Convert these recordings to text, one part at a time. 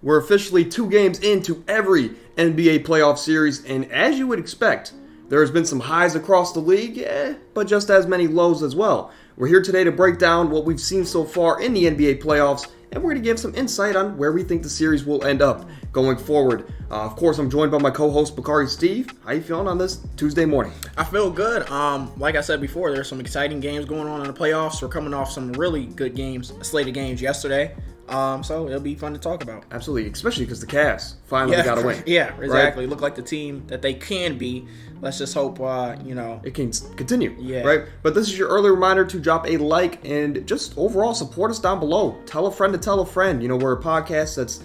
We're officially 2 games into every NBA playoff series, and as you would expect, there has been some highs across the league, but just as many lows as well. We're here today to break down what we've seen so far in the NBA playoffs, and we're going to give some insight on where we think the series will end up going forward. Of course, I'm joined by my co-host, Bakari Steve. How you feeling on this Tuesday morning? I feel good. Like I said before, there's some exciting games going on in the playoffs. We're coming off some really good games, a slate of games yesterday. So it'll be fun to talk about. Absolutely, especially because the Cavs finally got a win. Yeah, exactly. Right? Look like the team that they can be. Let's just hope, it can continue. Yeah. Right? But this is your early reminder to drop a like and just overall support us down below. Tell a friend to tell a friend. We're a podcast that's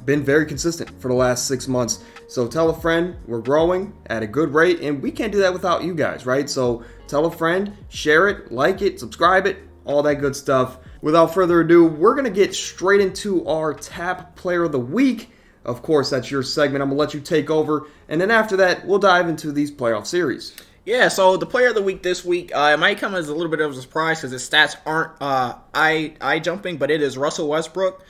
been very consistent for the last 6 months. So tell a friend. We're growing at a good rate, and we can't do that without you guys, right? So tell a friend, share it, like it, subscribe it, all that good stuff. Without further ado, we're going to get straight into our Tap Player of the Week. Of course, that's your segment. I'm going to let you take over. And then after that, we'll dive into these playoff series. Yeah, so the Player of the Week this week, it might come as a little bit of a surprise because his stats aren't eye-jumping, but it is Russell Westbrook.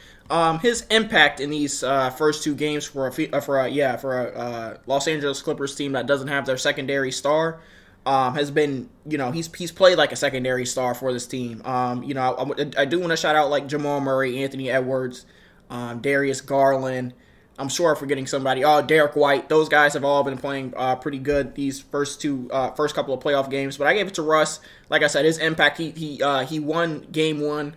His impact in these first 2 games for a Los Angeles Clippers team that doesn't have their secondary star has been, he's played like a secondary star for this team. I do want to shout out like Jamal Murray, Anthony Edwards, Darius Garland. I'm sure I'm forgetting somebody. Derek White. Those guys have all been playing pretty good these first couple of playoff games. But I gave it to Russ. Like I said, his impact. He won Game 1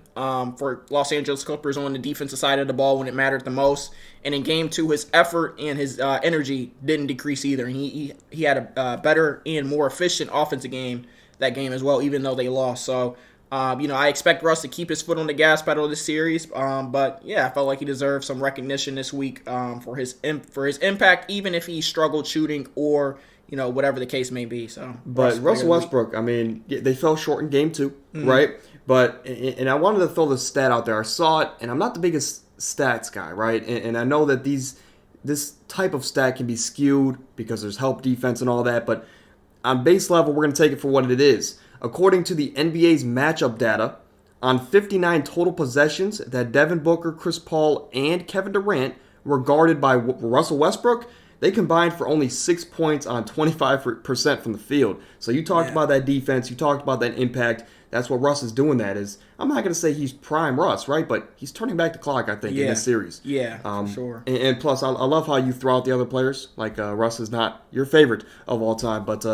for Los Angeles Clippers on the defensive side of the ball when it mattered the most. And in Game 2, his effort and his energy didn't decrease either. And he had a better and more efficient offensive game that game as well, even though they lost. So. I expect Russ to keep his foot on the gas pedal this series, but yeah, I felt like he deserved some recognition this week for his impact, even if he struggled shooting or whatever the case may be. So, but Russell Westbrook, they fell short in Game 2, right? But and I wanted to throw this stat out there. I saw it, and I'm not the biggest stats guy, right? And I know that this type of stat can be skewed because there's help defense and all that, but on base level, we're going to take it for what it is. According to the NBA's matchup data, on 59 total possessions that Devin Booker, Chris Paul, and Kevin Durant were guarded by Russell Westbrook, they combined for only 6 points on 25% from the field. So you talked about that defense, you talked about that impact. That's what Russ is doing that is. I'm not going to say he's prime Russ, right? But he's turning back the clock, I think, in this series. Yeah, for sure. And plus, I love how you throw out the other players. Like, Russ is not your favorite of all time, but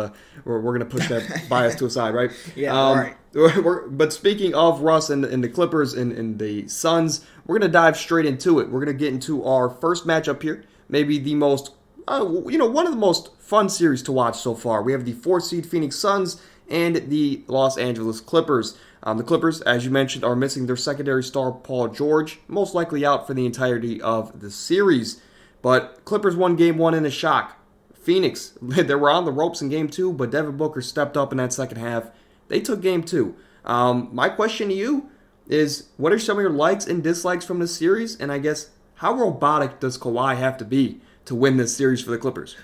we're going to push that bias to a side, right? Yeah, right. But speaking of Russ and the Clippers and the Suns, we're going to dive straight into it. We're going to get into our first matchup here. Maybe the most, one of the most fun series to watch so far. We have the 4-seed Phoenix Suns and the Los Angeles Clippers. The Clippers, as you mentioned, are missing their secondary star, Paul George, most likely out for the entirety of the series. But Clippers won Game 1 in a shock. Phoenix, they were on the ropes in Game 2, but Devin Booker stepped up in that second half. They took Game 2. My question to you is, what are some of your likes and dislikes from this series? And I guess, how robotic does Kawhi have to be to win this series for the Clippers?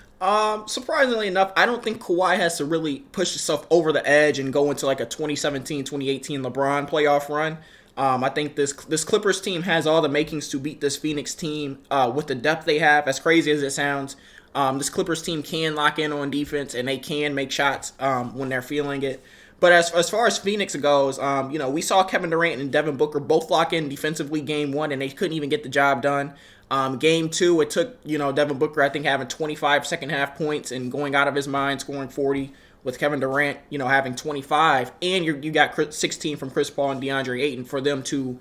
Surprisingly enough, I don't think Kawhi has to really push himself over the edge and go into like a 2017-2018 LeBron playoff run. I think this Clippers team has all the makings to beat this Phoenix team with the depth they have. As crazy as it sounds, this Clippers team can lock in on defense and they can make shots when they're feeling it. But as far as Phoenix goes, we saw Kevin Durant and Devin Booker both lock in defensively Game 1, and they couldn't even get the job done. Game 2, it took, Devin Booker, I think, having 25 second half points and going out of his mind, scoring 40, with Kevin Durant, having 25. And you got 16 from Chris Paul and DeAndre Ayton for them to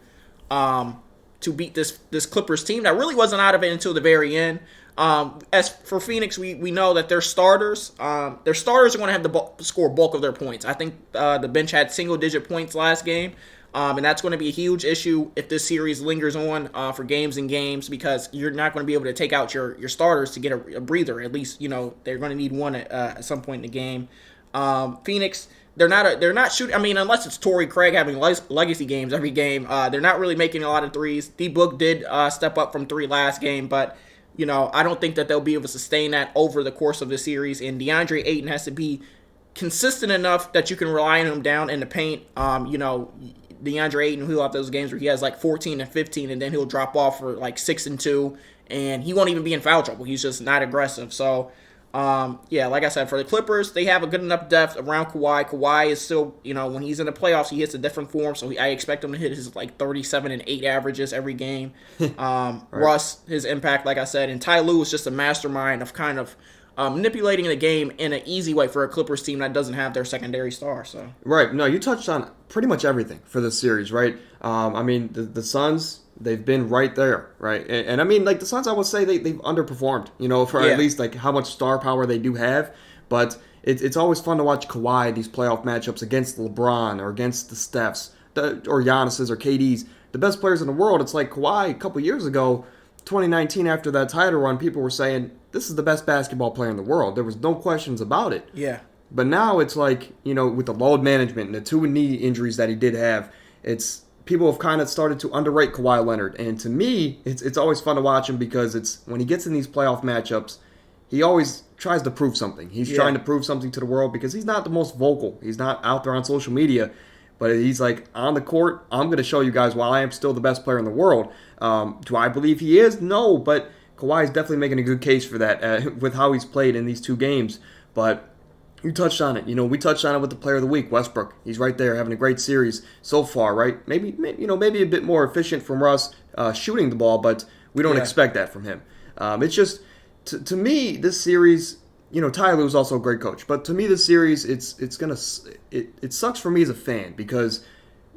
beat this Clippers team that really wasn't out of it until the very end. As for Phoenix, we know that their starters are going to have to score bulk of their points. I think the bench had single-digit points last game. And that's going to be a huge issue if this series lingers on for games and games, because you're not going to be able to take out your starters to get a breather. At least, they're going to need one at some point in the game. Phoenix, they're not shooting. I mean, unless it's Torrey Craig having legacy games every game, they're not really making a lot of threes. D-Book did step up from 3 last game, but I don't think that they'll be able to sustain that over the course of the series. And DeAndre Ayton has to be consistent enough that you can rely on him down in the paint. DeAndre Ayton, he'll have those games where he has like 14 and 15, and then he'll drop off for like 6 and 2, and he won't even be in foul trouble. He's just not aggressive. So, yeah, like I said, for the Clippers, they have a good enough depth around Kawhi. Kawhi is still, when he's in the playoffs, he hits a different form. So I expect him to hit his like 37 and 8 averages every game. Right. Russ, his impact, like I said, and Ty Lue is just a mastermind of kind of manipulating the game in an easy way for a Clippers team that doesn't have their secondary star. So right, no, you touched on pretty much everything for this series, right? I mean, the Suns, they've been right there, right? And I mean, like the Suns, I would say they've underperformed, for at least like how much star power they do have. But it's always fun to watch Kawhi these playoff matchups against LeBron or against the Stephs or Giannis's or KD's, the best players in the world. It's like Kawhi a couple years ago, 2019, after that title run, people were saying this is the best basketball player in the world. There was no questions about it. Yeah. But now it's like, with the load management and the 2 knee injuries that he did have, people have kind of started to underrate Kawhi Leonard. And to me, it's always fun to watch him because it's when he gets in these playoff matchups, he always tries to prove something. He's trying to prove something to the world because he's not the most vocal. He's not out there on social media. But he's like, on the court, I'm going to show you guys why I am still the best player in the world. Do I believe he is? No, but Kawhi is definitely making a good case for that with how he's played in these 2 games. But you touched on it. We touched on it with the player of the week, Westbrook. He's right there having a great series so far, right? Maybe a bit more efficient from Russ shooting the ball, but we don't expect that from him. It's just, to me, this series, Ty Lue is also a great coach. But to me, this series, it sucks for me as a fan because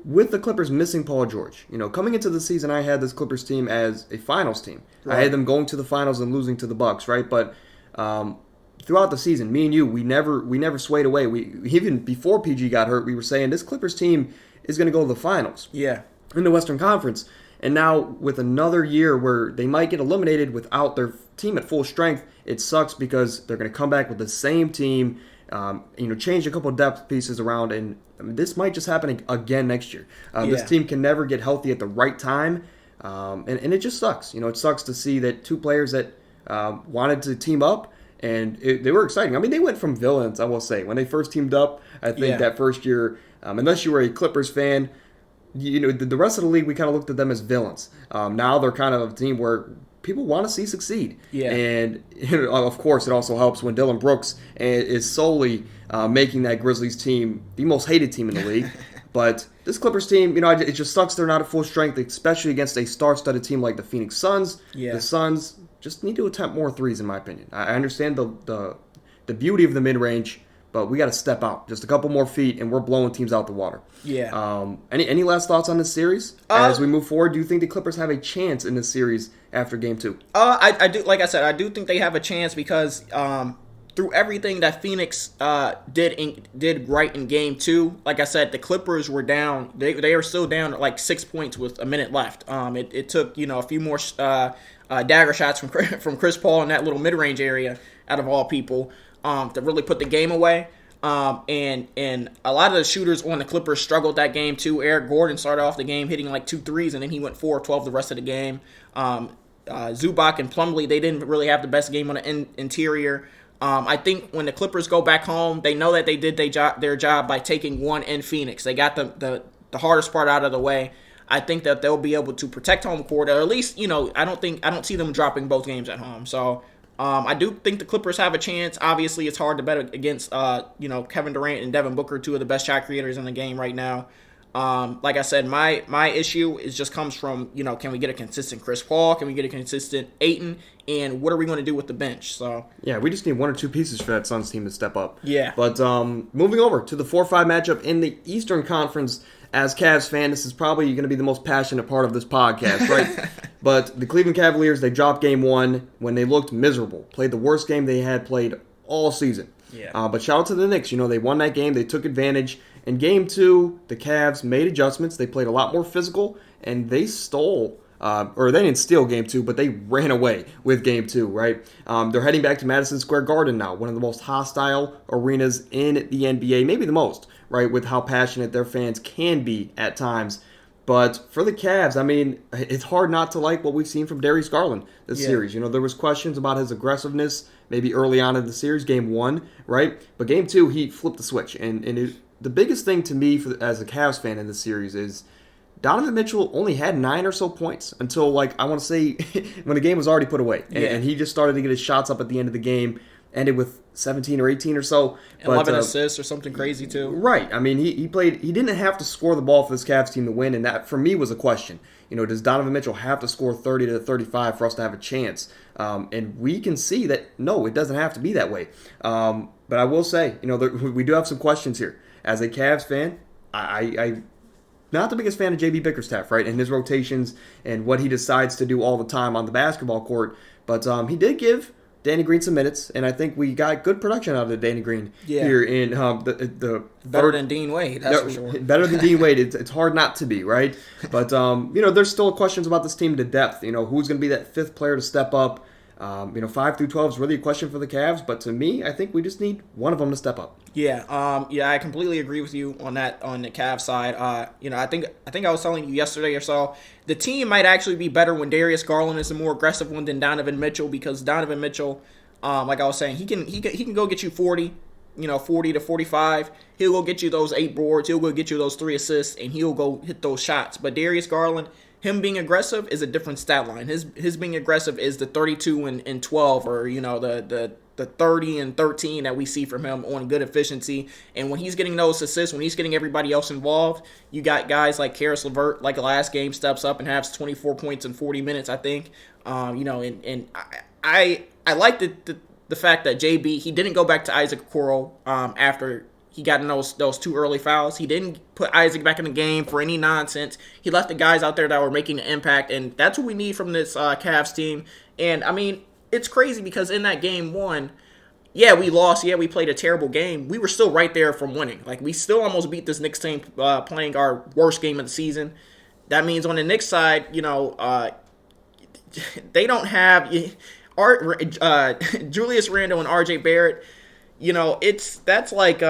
with the Clippers missing Paul George, coming into the season, I had this Clippers team as a finals team. Right. I had them going to the finals and losing to the Bucks, right? But throughout the season, me and you, we never swayed away. We even before PG got hurt, we were saying this Clippers team is going to go to the finals. Yeah. In the Western Conference. And now with another year where they might get eliminated without their team at full strength, it sucks because they're going to come back with the same team, change a couple of depth pieces around, and this might just happen again next year. This team can never get healthy at the right time, and it just sucks. It sucks to see that 2 players that wanted to team up, and they were exciting. I mean, they went from villains, I will say. When they first teamed up, I think that first year, unless you were a Clippers fan, the rest of the league, we kind of looked at them as villains. Now they're kind of a team where people want to see succeed. Yeah. And, of course, it also helps when Dylan Brooks is solely making that Grizzlies team the most hated team in the league. But this Clippers team, it just sucks they're not at full strength, especially against a star-studded team like the Phoenix Suns. Yeah. The Suns just need to attempt more threes, in my opinion. I understand the beauty of the mid-range, but we got to step out just a couple more feet, and we're blowing teams out the water. Yeah. Any last thoughts on this series as we move forward? Do you think the Clippers have a chance in this series after Game 2? I do. Like I said, I do think they have a chance because through everything that Phoenix did right in Game 2, like I said, the Clippers were down. They are still down at like 6 points with a minute left. It took a few more dagger shots from Chris Paul in that little mid-range area, out of all people, to really put the game away. And a lot of the shooters on the Clippers struggled that game too. Eric Gordon started off the game hitting like 2 threes, and then he went 4 of 12 the rest of the game. Zubac and Plumlee, they didn't really have the best game on the interior. I think when the Clippers go back home, they know that they did their job by taking one in Phoenix. They got the hardest part out of the way. I think that they'll be able to protect home court, or at least, I don't see them dropping both games at home. So I do think the Clippers have a chance. Obviously, it's hard to bet against Kevin Durant and Devin Booker, 2 of the best shot creators in the game right now. Like I said, my issue just comes from, can we get a consistent Chris Paul? Can we get a consistent Ayton? And what are we going to do with the bench? So yeah, we just need 1 or 2 pieces for that Suns team to step up. Yeah. But moving over to the 4-5 matchup in the Eastern Conference, as Cavs fan, this is probably going to be the most passionate part of this podcast, right? But the Cleveland Cavaliers, they dropped Game 1 when they looked miserable. Played the worst game they had played all season. Yeah. But shout out to the Knicks. They won that game. They took advantage. In Game 2, the Cavs made adjustments. They played a lot more physical, and they stole, or they didn't steal Game 2, but they ran away with Game 2, right? They're heading back to Madison Square Garden now, one of the most hostile arenas in the NBA, maybe the most, right, with how passionate their fans can be at times. But for the Cavs, I mean, it's hard not to like what we've seen from Darius Garland this series. There was questions about his aggressiveness maybe early on in the series, Game 1, right? But Game 2, he flipped the switch, and the biggest thing to me as a Cavs fan in this series is Donovan Mitchell only had 9 or so points until, like, I want to say when the game was already put away. And he just started to get his shots up at the end of the game, ended with 17 or 18 or so. 11 assists or something crazy, too. Right. I mean, he played, he didn't have to score the ball for this Cavs team to win, and that, for me, was a question. Does Donovan Mitchell have to score 30 to 35 for us to have a chance? And we can see that, no, it doesn't have to be that way. But I will say, we do have some questions here. As a Cavs fan, I not the biggest fan of JB Bickerstaff, right, and his rotations and what he decides to do all the time on the basketball court. But he did give Danny Green some minutes, and I think we got good production out of Danny Green here in the better than Dean Wade, that's for sure. Better than Dean Wade. It's hard not to be, right? But there's still questions about this team to depth. Who's going to be that fifth player to step up? 5 through 12 is really a question for the Cavs, but to me, I think we just need one of them to step up. Yeah, I completely agree with you on that on the Cavs side. I think I was telling you yesterday or so, the team might actually be better when Darius Garland is a more aggressive one than Donovan Mitchell, because Donovan Mitchell, like I was saying, he can go get you 40 to 45. He'll go get you those 8 boards. He'll go get you those 3 assists, and he'll go hit those shots. But Darius Garland, him being aggressive is a different stat line. His being aggressive is the 32 and 12, or the 30 and 13 that we see from him on good efficiency. And when he's getting those assists, when he's getting everybody else involved, you got guys like Karis LeVert, like last game, steps up and has 24 points in 40 minutes, I think. And I like the fact that JB, he didn't go back to Isaac Okoro after he got in those 2 early fouls. He didn't put Isaac back in the game for any nonsense. He left the guys out there that were making an impact, and that's what we need from this Cavs team. And, I mean, it's crazy because in that game 1, yeah, we lost. Yeah, we played a terrible game. We were still right there from winning. Like, we still almost beat this Knicks team playing our worst game of the season. That means on the Knicks side, they don't have Julius Randle and RJ Barrett. That's like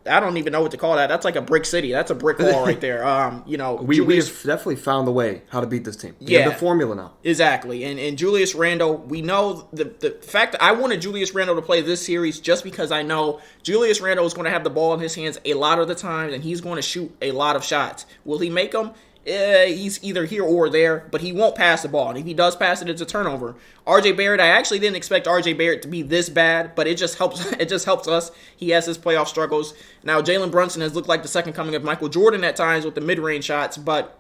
I don't even know what to call that. That's like a brick city. That's a brick wall right there. We have definitely found the way how to beat this team. We have the formula now. Exactly. And Julius Randle, we know the fact that I wanted Julius Randle to play this series just because I know Julius Randle is going to have the ball in his hands a lot of the time, and he's going to shoot a lot of shots. Will he make them? He's either here or there, but he won't pass the ball. And if he does pass it, it's a turnover. RJ Barrett, I actually didn't expect RJ Barrett to be this bad, but it just helps. It just helps us. He has his playoff struggles. Now, Jalen Brunson has looked like the second coming of Michael Jordan at times with the mid-range shots, but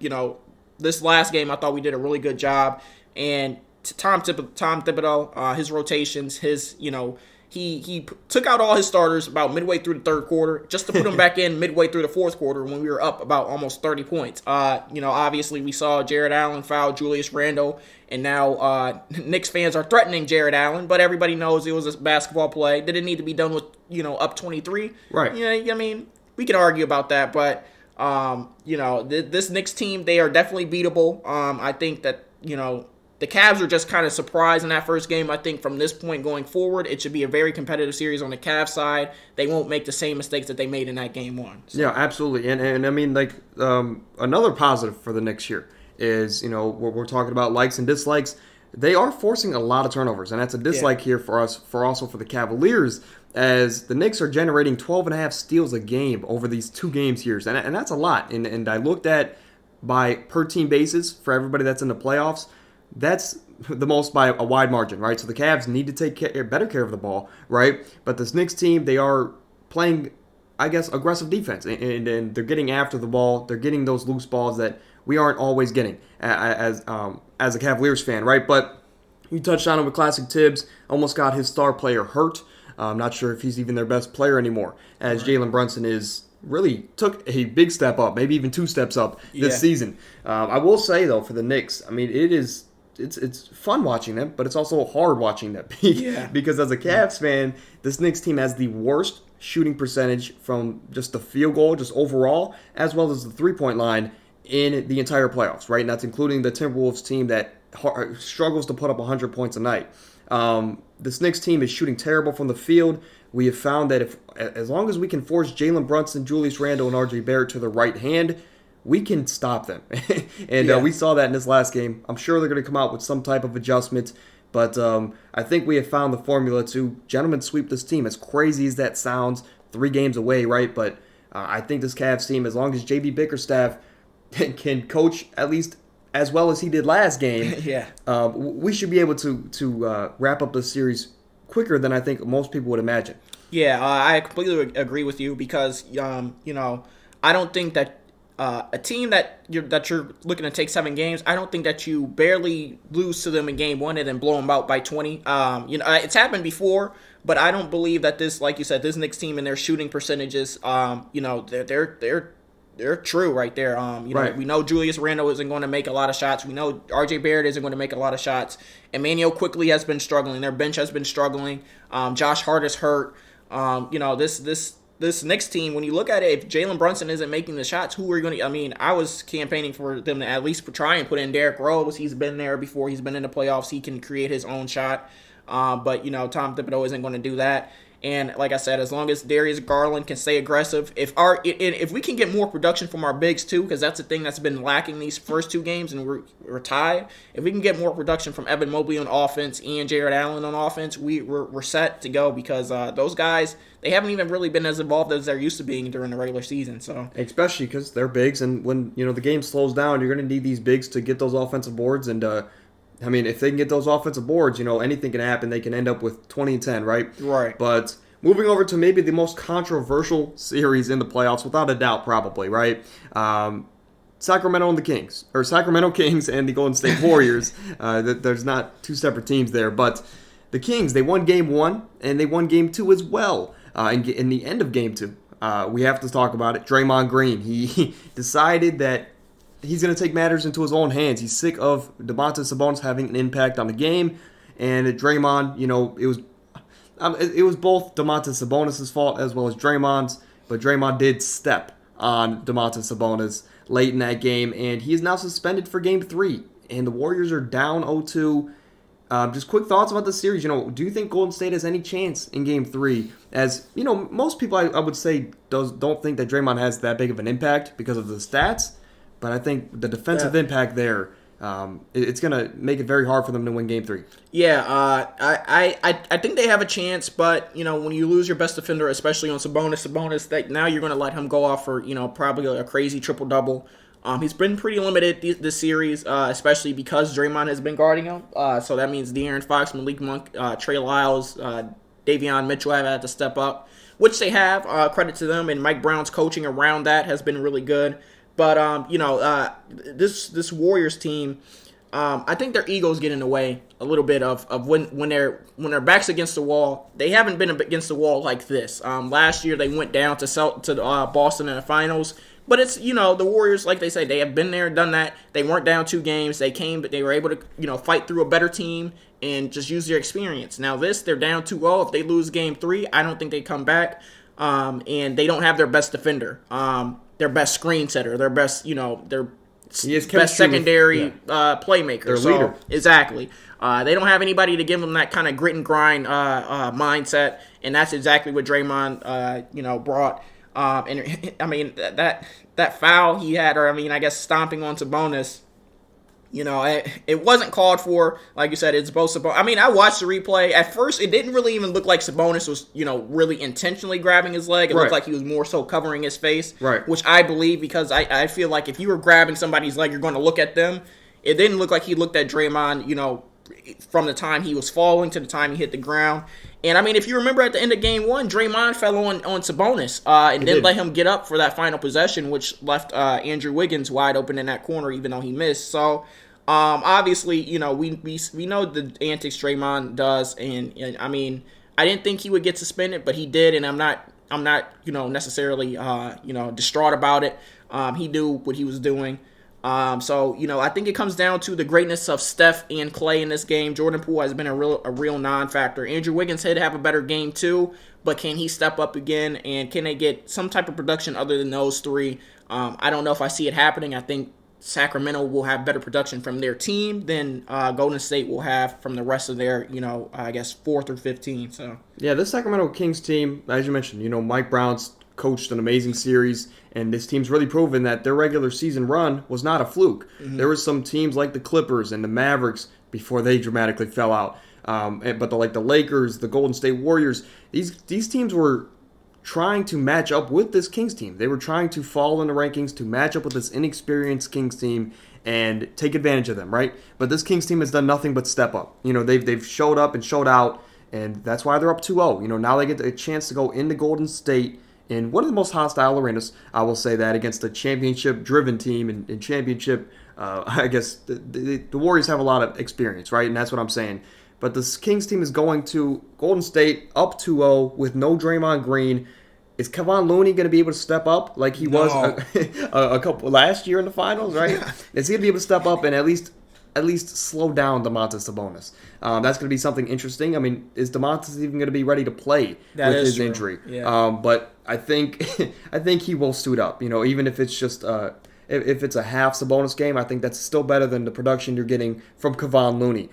this last game I thought we did a really good job. And Tom Thibodeau, his rotations, He took out all his starters about midway through the third quarter just to put them back in midway through the fourth quarter when we were up about almost 30 points. Obviously we saw Jared Allen foul Julius Randle, and now Knicks fans are threatening Jared Allen, but everybody knows it was a basketball play. Did it need to be done with, up 23? Right. I mean, we can argue about that, but, this Knicks team, they are definitely beatable. I think that, the Cavs are just kind of surprised in that first game. I think from this point going forward, it should be a very competitive series on the Cavs side. They won't make the same mistakes that they made in that game 1. So. Yeah, absolutely. And I mean, another positive for the Knicks here is, we're talking about likes and dislikes. They are forcing a lot of turnovers, and that's a dislike here for us, also for the Cavaliers, as the Knicks are generating 12.5 steals a game over these 2 games here. And that's a lot. And I looked at by per team basis for everybody that's in the playoffs. That's the most by a wide margin, right? So the Cavs need to take better care of the ball, right? But this Knicks team, they are playing, I guess, aggressive defense, and they're getting after the ball. They're getting those loose balls that we aren't always getting as a Cavaliers fan, right? But you touched on it with Classic Tibbs, almost got his star player hurt. I'm not sure if he's even their best player anymore, as Jalen Brunson really took a big step up, maybe even 2 steps up this season. I will say, though, for the Knicks, I mean, it's fun watching them, but it's also hard watching them. Because as a Cavs fan, this Knicks team has the worst shooting percentage from just the field goal, just overall, as well as the 3-point line in the entire playoffs, right? And that's including the Timberwolves team that struggles to put up 100 points a night. This Knicks team is shooting terrible from the field. We have found that as long as we can force Jalen Brunson, Julius Randle, and RJ Barrett to the right hand, we can stop them. And we saw that in this last game. I'm sure they're going to come out with some type of adjustment. But I think we have found the formula to gentlemen sweep this team. As crazy as that sounds, 3 games away, right? But I think this Cavs team, as long as JB Bickerstaff can coach at least as well as he did last game, Yeah. we should be able to wrap up the series quicker than I think most people would imagine. Yeah, I completely agree with you because I don't think that a team that you're looking to take 7 games, I don't think that you barely lose to them in game 1 and then blow them out by 20. It's happened before, but I don't believe that this, like you said, this Knicks team and their shooting percentages, they're true right there. Right. We know Julius Randle isn't going to make a lot of shots. We know RJ Barrett isn't going to make a lot of shots. Emmanuel quickly has been struggling. Their bench has been struggling. Josh Hart is hurt. This Knicks team, when you look at it, if Jalen Brunson isn't making the shots, who are going to? I mean, I was campaigning for them to at least try and put in Derrick Rose. He's been there before. He's been in the playoffs. He can create his own shot. But Tom Thibodeau isn't going to do that. And like I said, as long as Darius Garland can stay aggressive, if we can get more production from our bigs too, because that's the thing that's been lacking these first 2 games, and we're tied. If we can get more production from Evan Mobley on offense and Jared Allen on offense, we're set to go because those guys, they haven't even really been as involved as they're used to being during the regular season. So especially because they're bigs, and when the game slows down, you're going to need these bigs to get those offensive boards. And I mean, if they can get those offensive boards, anything can happen. They can end up with 20 and 10, right? Right. But moving over to maybe the most controversial series in the playoffs, without a doubt, probably, right? Sacramento and the Kings, or Sacramento Kings and the Golden State Warriors. There's not 2 separate teams there, but the Kings, they won Game 1 and they won Game 2 as well. In the end of Game 2, we have to talk about it. Draymond Green, he decided that he's going to take matters into his own hands. He's sick of Domantas Sabonis having an impact on the game, and Draymond, it was both Domantas Sabonis' fault as well as Draymond's, but Draymond did step on Domantas Sabonis late in that game, and he is now suspended for Game 3, and the Warriors are down 0-2. Just quick thoughts about the series. Do you think Golden State has any chance in Game 3? As, most people I would say don't think that Draymond has that big of an impact because of the stats, but I think the defensive impact there, it's going to make it very hard for them to win Game 3. Yeah, I think they have a chance, but, when you lose your best defender, especially on Sabonis, that now you're going to let him go off for, probably a crazy triple-double. He's been pretty limited this series, especially because Draymond has been guarding him. So that means De'Aaron Fox, Malik Monk, Trey Lyles, Davion Mitchell have had to step up, which they have. Credit to them, and Mike Brown's coaching around that has been really good. But this Warriors team, I think their egos get in the way a little bit of when their backs against the wall. They haven't been against the wall like this. Last year they went down to Boston in the finals. But it's, the Warriors, like they say, they have been there, done that. They weren't down 2 games. They came, but they were able to, fight through a better team and just use their experience. Now they're down 2-0. If they lose Game 3, I don't think they come back. And they don't have their best defender, their best screen setter, their best, their best secondary playmaker. Their leader. Exactly. They don't have anybody to give them that kind of grit and grind mindset, and that's exactly what Draymond, brought. And I mean that foul he had, or I guess stomping on Sabonis, it wasn't called for. Like you said, it's both Sabonis. I watched the replay. At first, it didn't really even look like Sabonis was, really intentionally grabbing his leg. It looked like he was more so covering his face, right? Which I believe, because I feel like if you were grabbing somebody's leg, you're going to look at them. It didn't look like he looked at Draymond, from the time he was falling to the time he hit the ground. And if you remember at the end of Game 1, Draymond fell on Sabonis and didn't let him get up for that final possession, which left Andrew Wiggins wide open in that corner, even though he missed. So obviously, we know the antics Draymond does, and I didn't think he would get suspended, but he did, and I'm not necessarily distraught about it. He knew what he was doing. So I think it comes down to the greatness of Steph and Klay in this game. Jordan Poole has been a real non-factor. Andrew Wiggins had to have a better game too, but can he step up again, and can they get some type of production other than those 3? I don't know if I see it happening. I think Sacramento will have better production from their team than Golden State will have from the rest of their, 4 through 15. So yeah, this Sacramento Kings team, as you mentioned, Mike Brown's coached an amazing series, and this team's really proven that their regular season run was not a fluke. Mm-hmm. There were some teams like the Clippers and the Mavericks before they dramatically fell out. But the Lakers, the Golden State Warriors, these teams were trying to match up with this Kings team. They were trying to fall in the rankings to match up with this inexperienced Kings team and take advantage of them, right? But this Kings team has done nothing but step up. They've showed up and showed out, and that's why they're up 2-0. Now they get a chance to go into Golden State in one of the most hostile arenas, I will say that, against a championship-driven team and championship. I guess the Warriors have a lot of experience, right? And that's what I'm saying. But this Kings team is going to Golden State up 2-0 with no Draymond Green. Is Kevon Looney going to be able to step up like he was a couple last year in the finals, right? Is he going to be able to step up and at least slow down Domantas Sabonis? That's going to be something interesting. I mean, is Domantas even going to be ready to play with his injury? Yeah. But I think he will suit up. Even if it's just if it's a half Sabonis game, I think that's still better than the production you're getting from Kevon Looney.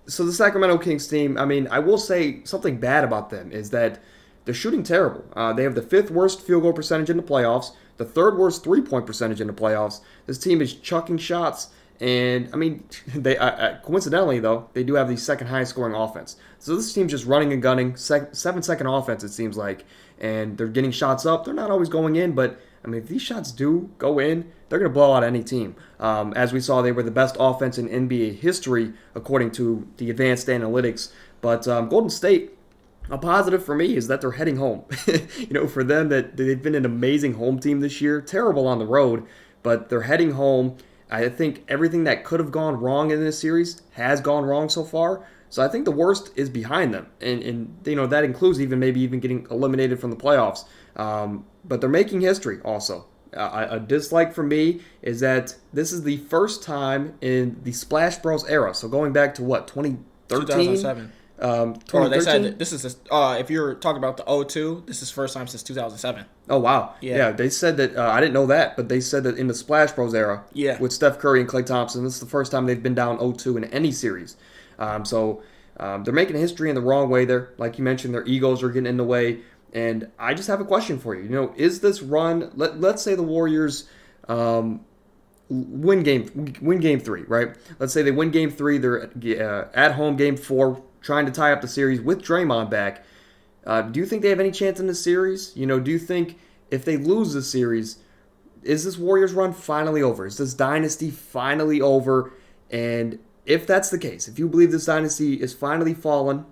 So the Sacramento Kings team, I mean, I will say something bad about them is that they're shooting terrible. They have the 5th worst field goal percentage in the playoffs, the 3rd worst three-point percentage in the playoffs. This team is chucking shots, and I mean, they coincidentally though, they do have the 2nd highest scoring offense. So this team's just running and gunning, 7-second offense it seems like, and they're getting shots up. They're not always going in, but I mean, if these shots do go in, they're going to blow out any team. As we saw, they were the best offense in NBA history, according to the advanced analytics. But Golden State, a positive for me is that they're heading home. For them, that they've been an amazing home team this year, terrible on the road, but they're heading home. I think everything that could have gone wrong in this series has gone wrong so far. So I think the worst is behind them, and that includes maybe even getting eliminated from the playoffs. But they're making history also. A dislike for me is that this is the first time in the Splash Bros era. So going back to what, 2013? 2007. 2013? They said this is if you're talking about the 0-2, this is the first time since 2007. Oh wow, yeah. They said that I didn't know that, but they said that in the Splash Bros era, with Steph Curry and Klay Thompson, this is the first time they've been down 0-2 in any series. So they're making history in the wrong way there. Like you mentioned, their egos are getting in the way. And I just have a question for you. Is this run? Let's say the Warriors win game 3, right? Let's say they win game 3. They're at home game 4, trying to tie up the series with Draymond back. Do you think they have any chance in this series? Do you think if they lose this series, is this Warriors run finally over? Is this dynasty finally over? And if that's the case, if you believe this dynasty is finally fallen,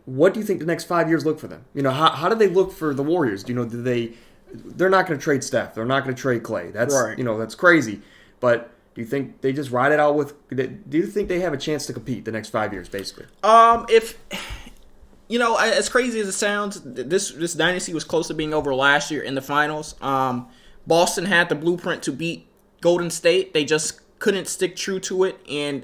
what do you think the next 5 years look for them? How do they look for the Warriors? They're not going to trade Steph. They're not going to trade Klay. That's right. That's crazy. But do you think they just ride it out with? Do you think they have a chance to compete the next 5 years, basically? If as crazy as it sounds, this dynasty was close to being over last year in the finals. Boston had the blueprint to beat Golden State. They just couldn't stick true to it, and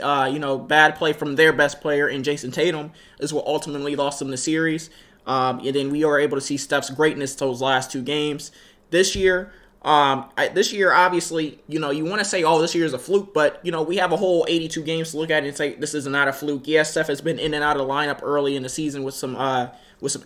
bad play from their best player in Jason Tatum is what ultimately lost them the series. And then we are able to see Steph's greatness those last 2 games. This year, obviously, you want to say, oh, this year is a fluke, but we have a whole 82 games to look at and say this is not a fluke. Yes, Steph has been in and out of the lineup early in the season with some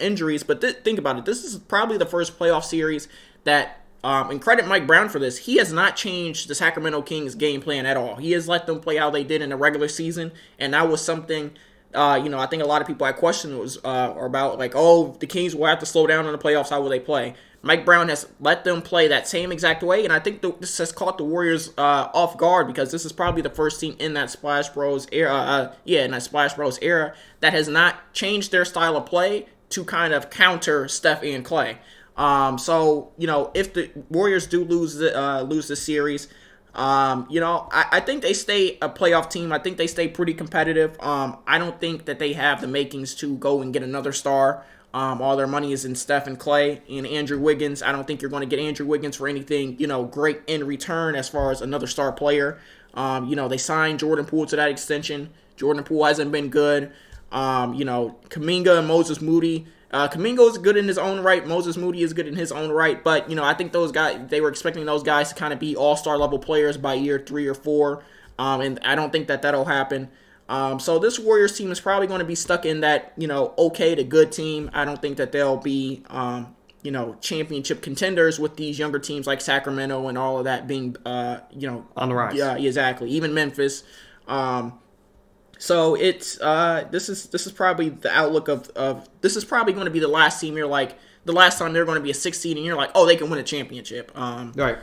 injuries, but think about it. This is probably the first playoff series that. And credit Mike Brown for this. He has not changed the Sacramento Kings game plan at all. He has let them play how they did in the regular season, and that was something, I think a lot of people had questions about, like, oh, the Kings will have to slow down in the playoffs. How will they play? Mike Brown has let them play that same exact way, and I think this has caught the Warriors off guard because this is probably the first team in that Splash Bros era, that has not changed their style of play to kind of counter Steph and Klay. So if the Warriors do lose the series, I think they stay a playoff team. I think they stay pretty competitive. I don't think that they have the makings to go and get another star. All their money is in Steph and Klay and Andrew Wiggins. I don't think you're going to get Andrew Wiggins for anything, great in return as far as another star player. They signed Jordan Poole to that extension. Jordan Poole hasn't been good. Kuminga and Moses Moody. Kuminga is good in his own right. Moses Moody is good in his own right. But, I think those guys, they were expecting those guys to kind of be all-star level players by year 3 or 4. And I don't think that that'll happen. So this Warriors team is probably going to be stuck in that, okay to good team. I don't think that they'll be, championship contenders with these younger teams like Sacramento and all of that being, on the rise. Yeah, exactly. Even Memphis. So it's this is probably the outlook of this is probably going to be the last team you're like, the last time they're going to be a 16, and you're like, oh, they can win a championship. Right.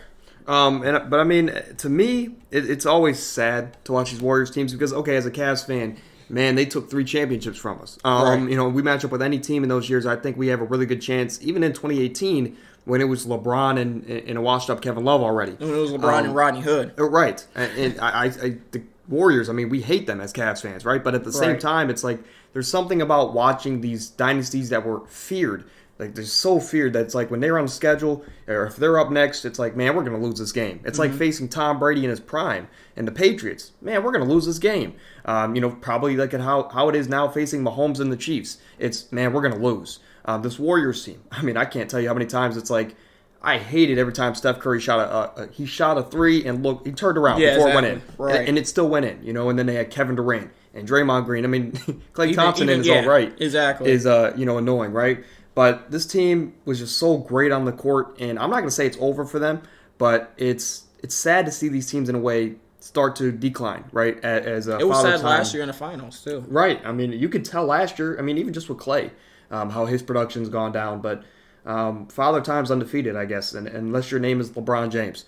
But I mean, to me, it's always sad to watch these Warriors teams because, okay, as a Cavs fan, man, they took 3 championships from us. Right. We match up with any team in those years. I think we have a really good chance, even in 2018 when it was LeBron and a washed-up Kevin Love already. When it was LeBron and Rodney Hood. Right. And the Warriors, I mean, we hate them as Cavs fans, right? But at the same time, it's like there's something about watching these dynasties that were feared. Like, they're so feared that it's like when they're on the schedule, or if they're up next, it's like, man, we're going to lose this game. It's like facing Tom Brady in his prime and the Patriots. Man, we're going to lose this game. Probably like how it is now facing Mahomes and the Chiefs. It's, man, we're going to lose. This Warriors team, I mean, I can't tell you how many times it's like, I hated every time Steph Curry shot a 3 and look, he turned around before it went in. Right. And it still went in, and then they had Kevin Durant and Draymond Green. I mean, Klay Thompson in his own right exactly. is annoying, right? But this team was just so great on the court, and I'm not going to say it's over for them, but it's sad to see these teams in a way start to decline, right? It was sad last year in the finals too. Right. I mean, you could tell last year. I mean, even just with Klay, how his production's gone down. But Father Time's undefeated, I guess, unless your name is LeBron James.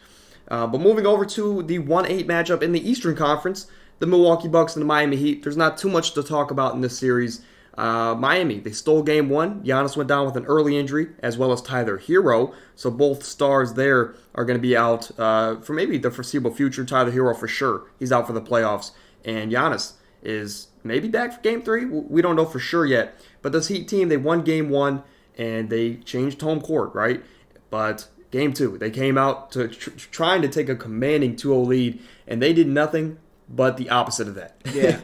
But moving over to the 1-8 matchup in the Eastern Conference, the Milwaukee Bucks and the Miami Heat. There's not too much to talk about in this series. Miami, they stole game 1. Giannis went down with an early injury, as well as Tyler Hero. So both stars there are going to be out for maybe the foreseeable future. Tyler Hero for sure. He's out for the playoffs. And Giannis is maybe back for game 3. We don't know for sure yet. But this Heat team, they won game 1, and they changed home court, right? But game 2, they came out to trying to take a commanding 2-0 lead, and they did nothing but the opposite of that. Yeah.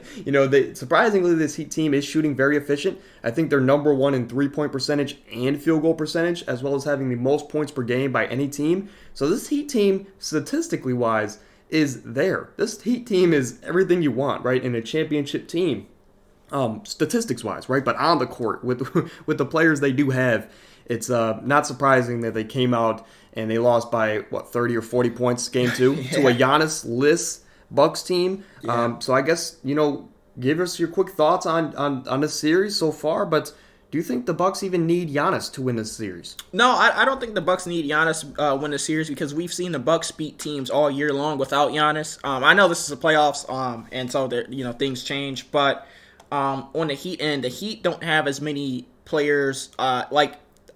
Surprisingly, this Heat team is shooting very efficient. I think they're number 1 in 3-point percentage and field goal percentage, as well as having the most points per game by any team. So this Heat team, statistically wise, is there. This Heat team is everything you want, right, in a championship team, statistics wise, right? But on the court, with the players they do have, it's not surprising that they came out and they lost by 30 or 40 points game 2 to a Giannis-less Bucks team. Yeah. So I guess, give us your quick thoughts on this series so far, but do you think the Bucks even need Giannis to win this series? No, I don't think the Bucks need Giannis win the series because we've seen the Bucks beat teams all year long without Giannis. I know this is the playoffs, and so things change, but on the Heat end, the Heat don't have as many players. I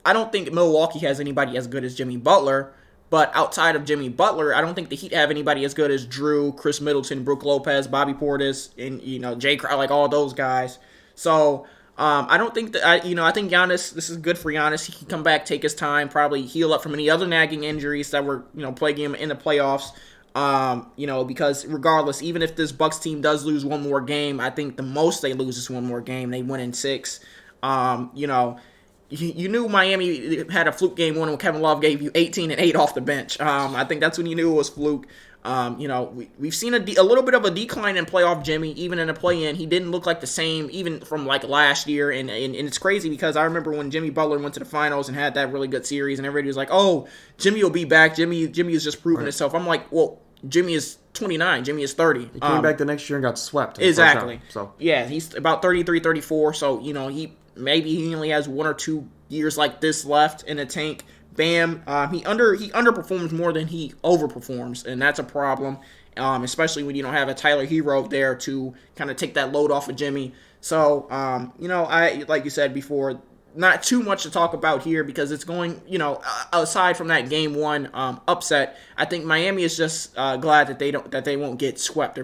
don't think Milwaukee has anybody as good as Jimmy Butler. But outside of Jimmy Butler, I don't think the Heat have anybody as good as Drew, Chris Middleton, Brook Lopez, Bobby Portis, and Jay Crowder, like all those guys. So I don't think that I think Giannis. This is good for Giannis. He can come back, take his time, probably heal up from any other nagging injuries that were plaguing him in the playoffs. Because regardless, even if this Bucks team does lose one more game, I think the most they lose is one more game. They win in 6. You knew Miami had a fluke game 1 when Kevin Love gave you 18 and 8 off the bench. I think that's when you knew it was fluke. We've seen a little bit of a decline in playoff Jimmy, even in a play-in. He didn't look like the same, even from last year. And it's crazy because I remember when Jimmy Butler went to the finals and had that really good series, and everybody was like, "Oh, Jimmy will be back. Jimmy is just proving himself." I'm like, well, Jimmy is 29. Jimmy is 30. He came back the next year and got swept. Exactly. So yeah, he's about 33, 34. So he only has 1 or 2 years like this left in the tank. Bam, he underperforms more than he overperforms, and that's a problem, especially when you don't have a Tyler Hero there to kind of take that load off of Jimmy. So, I like you said before, not too much to talk about here because it's going, aside from that game 1 upset, I think Miami is just glad that they won't get swept.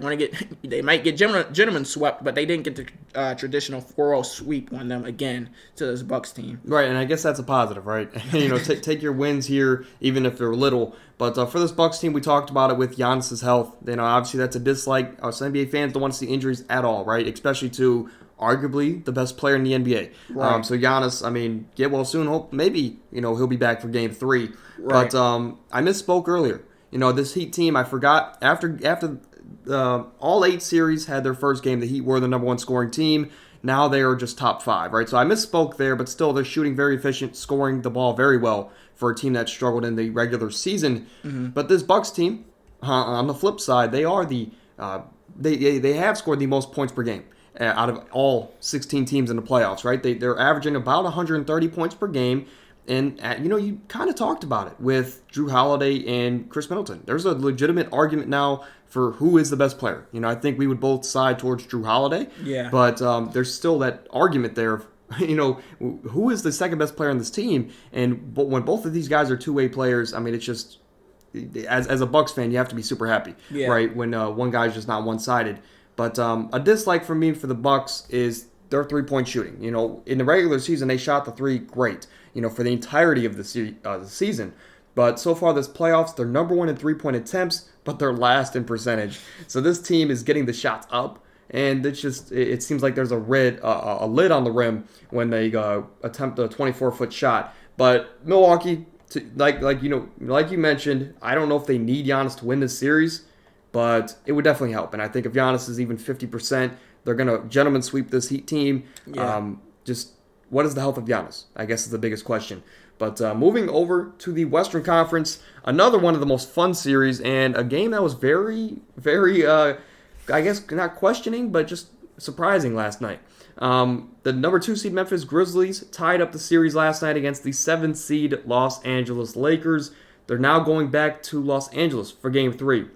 They might get gentlemen swept, but they didn't get the traditional 4-0 sweep on them again to this Bucks team. Right, and I guess that's a positive, right? Take your wins here, even if they're little. But for this Bucks team, we talked about it with Giannis' health. Obviously that's a dislike. Us NBA fans don't want to see injuries at all, right? Especially to arguably the best player in the NBA. Right. So Giannis, get well soon. Hope maybe he'll be back for Game 3. Right. But I misspoke earlier. This Heat team, I forgot after all 8 series had their first game. The Heat were the number 1 scoring team. Now they are just top 5, right? So I misspoke there, but still they're shooting very efficient, scoring the ball very well for a team that struggled in the regular season. Mm-hmm. But this Bucks team, on the flip side, they are they have scored the most points per game out of all 16 teams in the playoffs, right? They're averaging about 130 points per game, And, you kind of talked about it with Drew Holiday and Chris Middleton. There's a legitimate argument now for who is the best player. I think we would both side towards Drew Holiday. Yeah. But there's still that argument there of, who is the second best player on this team? But when both of these guys are two-way players, I mean, it's just, as a Bucks fan, you have to be super happy, right? When one guy's just not one-sided. But a dislike for me for the Bucks is their three-point shooting. In the regular season, they shot the three great, for the entirety of the season. But so far this playoffs, they're number one in three-point attempts, but they're last in percentage. So this team is getting the shots up, and it seems like there's a lid on the rim when they attempt a 24-foot shot. But Milwaukee, like you mentioned, I don't know if they need Giannis to win this series, but it would definitely help. And I think if Giannis is even 50%, they're going to gentlemen sweep this Heat team. Yeah. Just what is the health of Giannis? I guess is the biggest question. But moving over to the Western Conference, another one of the most fun series, and a game that was very, very, I guess not questioning, but just surprising last night. The number 2 seed Memphis Grizzlies tied up the series last night against the 7th seed Los Angeles Lakers. They're now going back to Los Angeles for Game 3.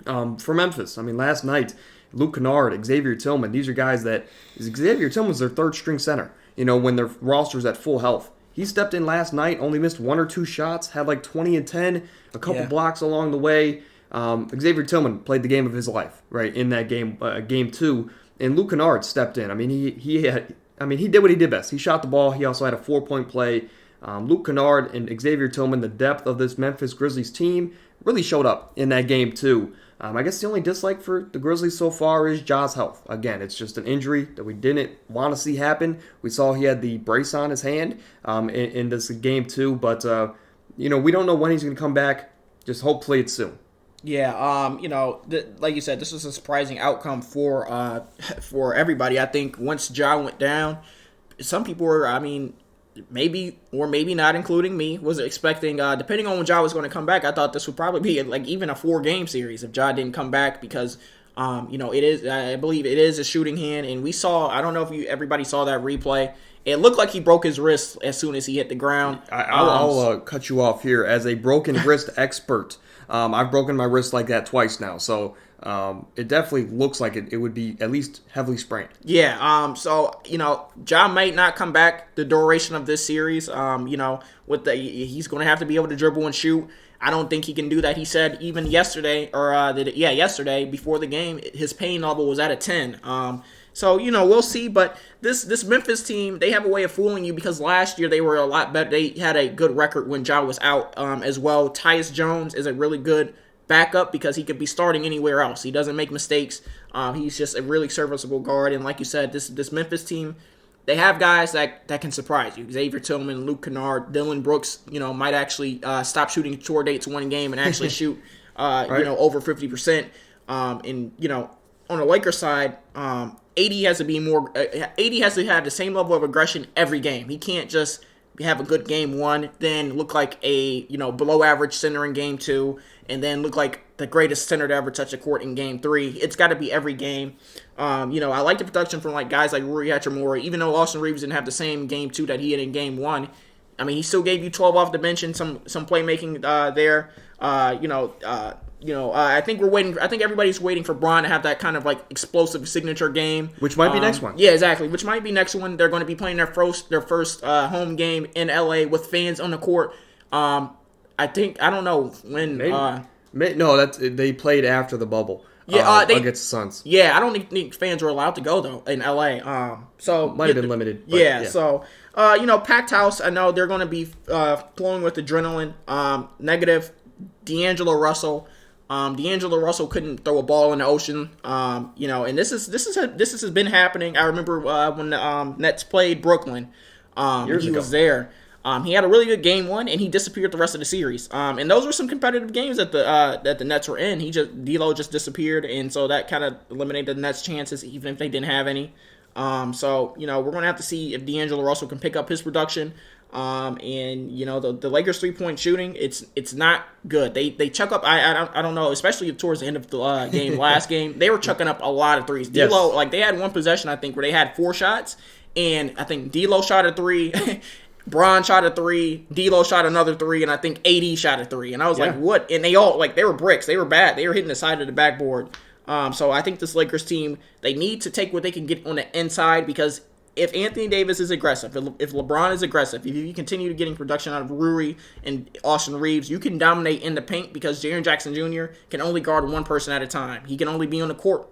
For Memphis, I mean, last night, Luke Kennard, Xavier Tillman, these are guys that Xavier Tillman's their third string center, when their roster's at full health. He stepped in last night, only missed 1 or 2 shots, had like 20 and 10, a couple blocks along the way. Xavier Tillman played the game of his life, right, in that game, Game 2, and Luke Kennard stepped in. I mean, he did what he did best. He shot the ball. He also had a 4-point play. Luke Kennard and Xavier Tillman, the depth of this Memphis Grizzlies team, really showed up in that Game 2. I guess the only dislike for the Grizzlies so far is Ja's health. Again, it's just an injury that we didn't want to see happen. We saw he had the brace on his hand in this Game 2, but we don't know when he's going to come back. Just hopefully it's soon. Yeah, like you said, this was a surprising outcome for everybody. I think once Ja went down, some people were, maybe or maybe not, including me, was expecting, depending on when Ja was going to come back, I thought this would probably be like even a 4-game series if Ja didn't come back because, it is, I believe it is a shooting hand, and we saw, I don't know if everybody saw that replay. It looked like he broke his wrist as soon as he hit the ground. I'll cut you off here. As a broken wrist expert, I've broken my wrist like that twice now, so it definitely looks like it would be at least heavily sprained. Yeah, Ja might not come back the duration of this series. He's going to have to be able to dribble and shoot. I don't think he can do that. He said even yesterday, yesterday before the game, his pain level was at a 10. So, we'll see. But this Memphis team, they have a way of fooling you because last year they were a lot better. They had a good record when Ja was out as well. Tyus Jones is a really good backup because he could be starting anywhere else. He doesn't make mistakes. He's just a really serviceable guard. And like you said, this Memphis team, they have guys that can surprise you. Xavier Tillman, Luke Kennard, Dylan Brooks, might actually stop shooting tour dates one game and actually shoot, right. Over 50%. On the Lakers side, AD has to be more. AD has to have the same level of aggression every game. He can't just have a good game 1, then look like a below average center in game 2, and then look like the greatest center to ever touch a court in game 3. It's got to be every game. I like the production from guys like Rui Hachimura. Even though Austin Reeves didn't have the same game 2 that he had in game 1, he still gave you 12 off the bench and some playmaking there. I think we're waiting. I think everybody's waiting for Bron to have that kind of explosive signature game, which might be next one. Yeah, exactly. Which might be next one. They're going to be playing their first home game in LA with fans on the court. I don't know when. They played after the bubble. Yeah, against the Suns. Yeah, I don't think fans were allowed to go though in LA. So might have been limited. Yeah. So packed house. I know they're going to be flowing with adrenaline. Negative. D'Angelo Russell. D'Angelo Russell couldn't throw a ball in the ocean. And this has been happening. I remember when the Nets played Brooklyn. Years ago. Was there. He had a really good game 1, and he disappeared the rest of the series. And those were some competitive games that the Nets were in. D'Lo just disappeared, and so that kind of eliminated the Nets' chances, even if they didn't have any. We're going to have to see if D'Angelo Russell can pick up his production. The Lakers 3-point shooting, it's not good. They chuck up. I don't know, especially towards the end of the game, last game, they were chucking up a lot of threes. Yes. D'Lo, they had one possession I think where they had 4 shots, and I think D'Lo shot a 3. Bron shot a 3, D'Lo shot another 3, and I think AD shot a 3. And I was like, what? And they all, like, they were bricks. They were bad. They were hitting the side of the backboard. So I think this Lakers team, they need to take what they can get on the inside, because if Anthony Davis is aggressive, if LeBron is aggressive, if you continue getting production out of Rui and Austin Reeves, you can dominate in the paint, because Jaren Jackson Jr. can only guard one person at a time. He can only be on the court,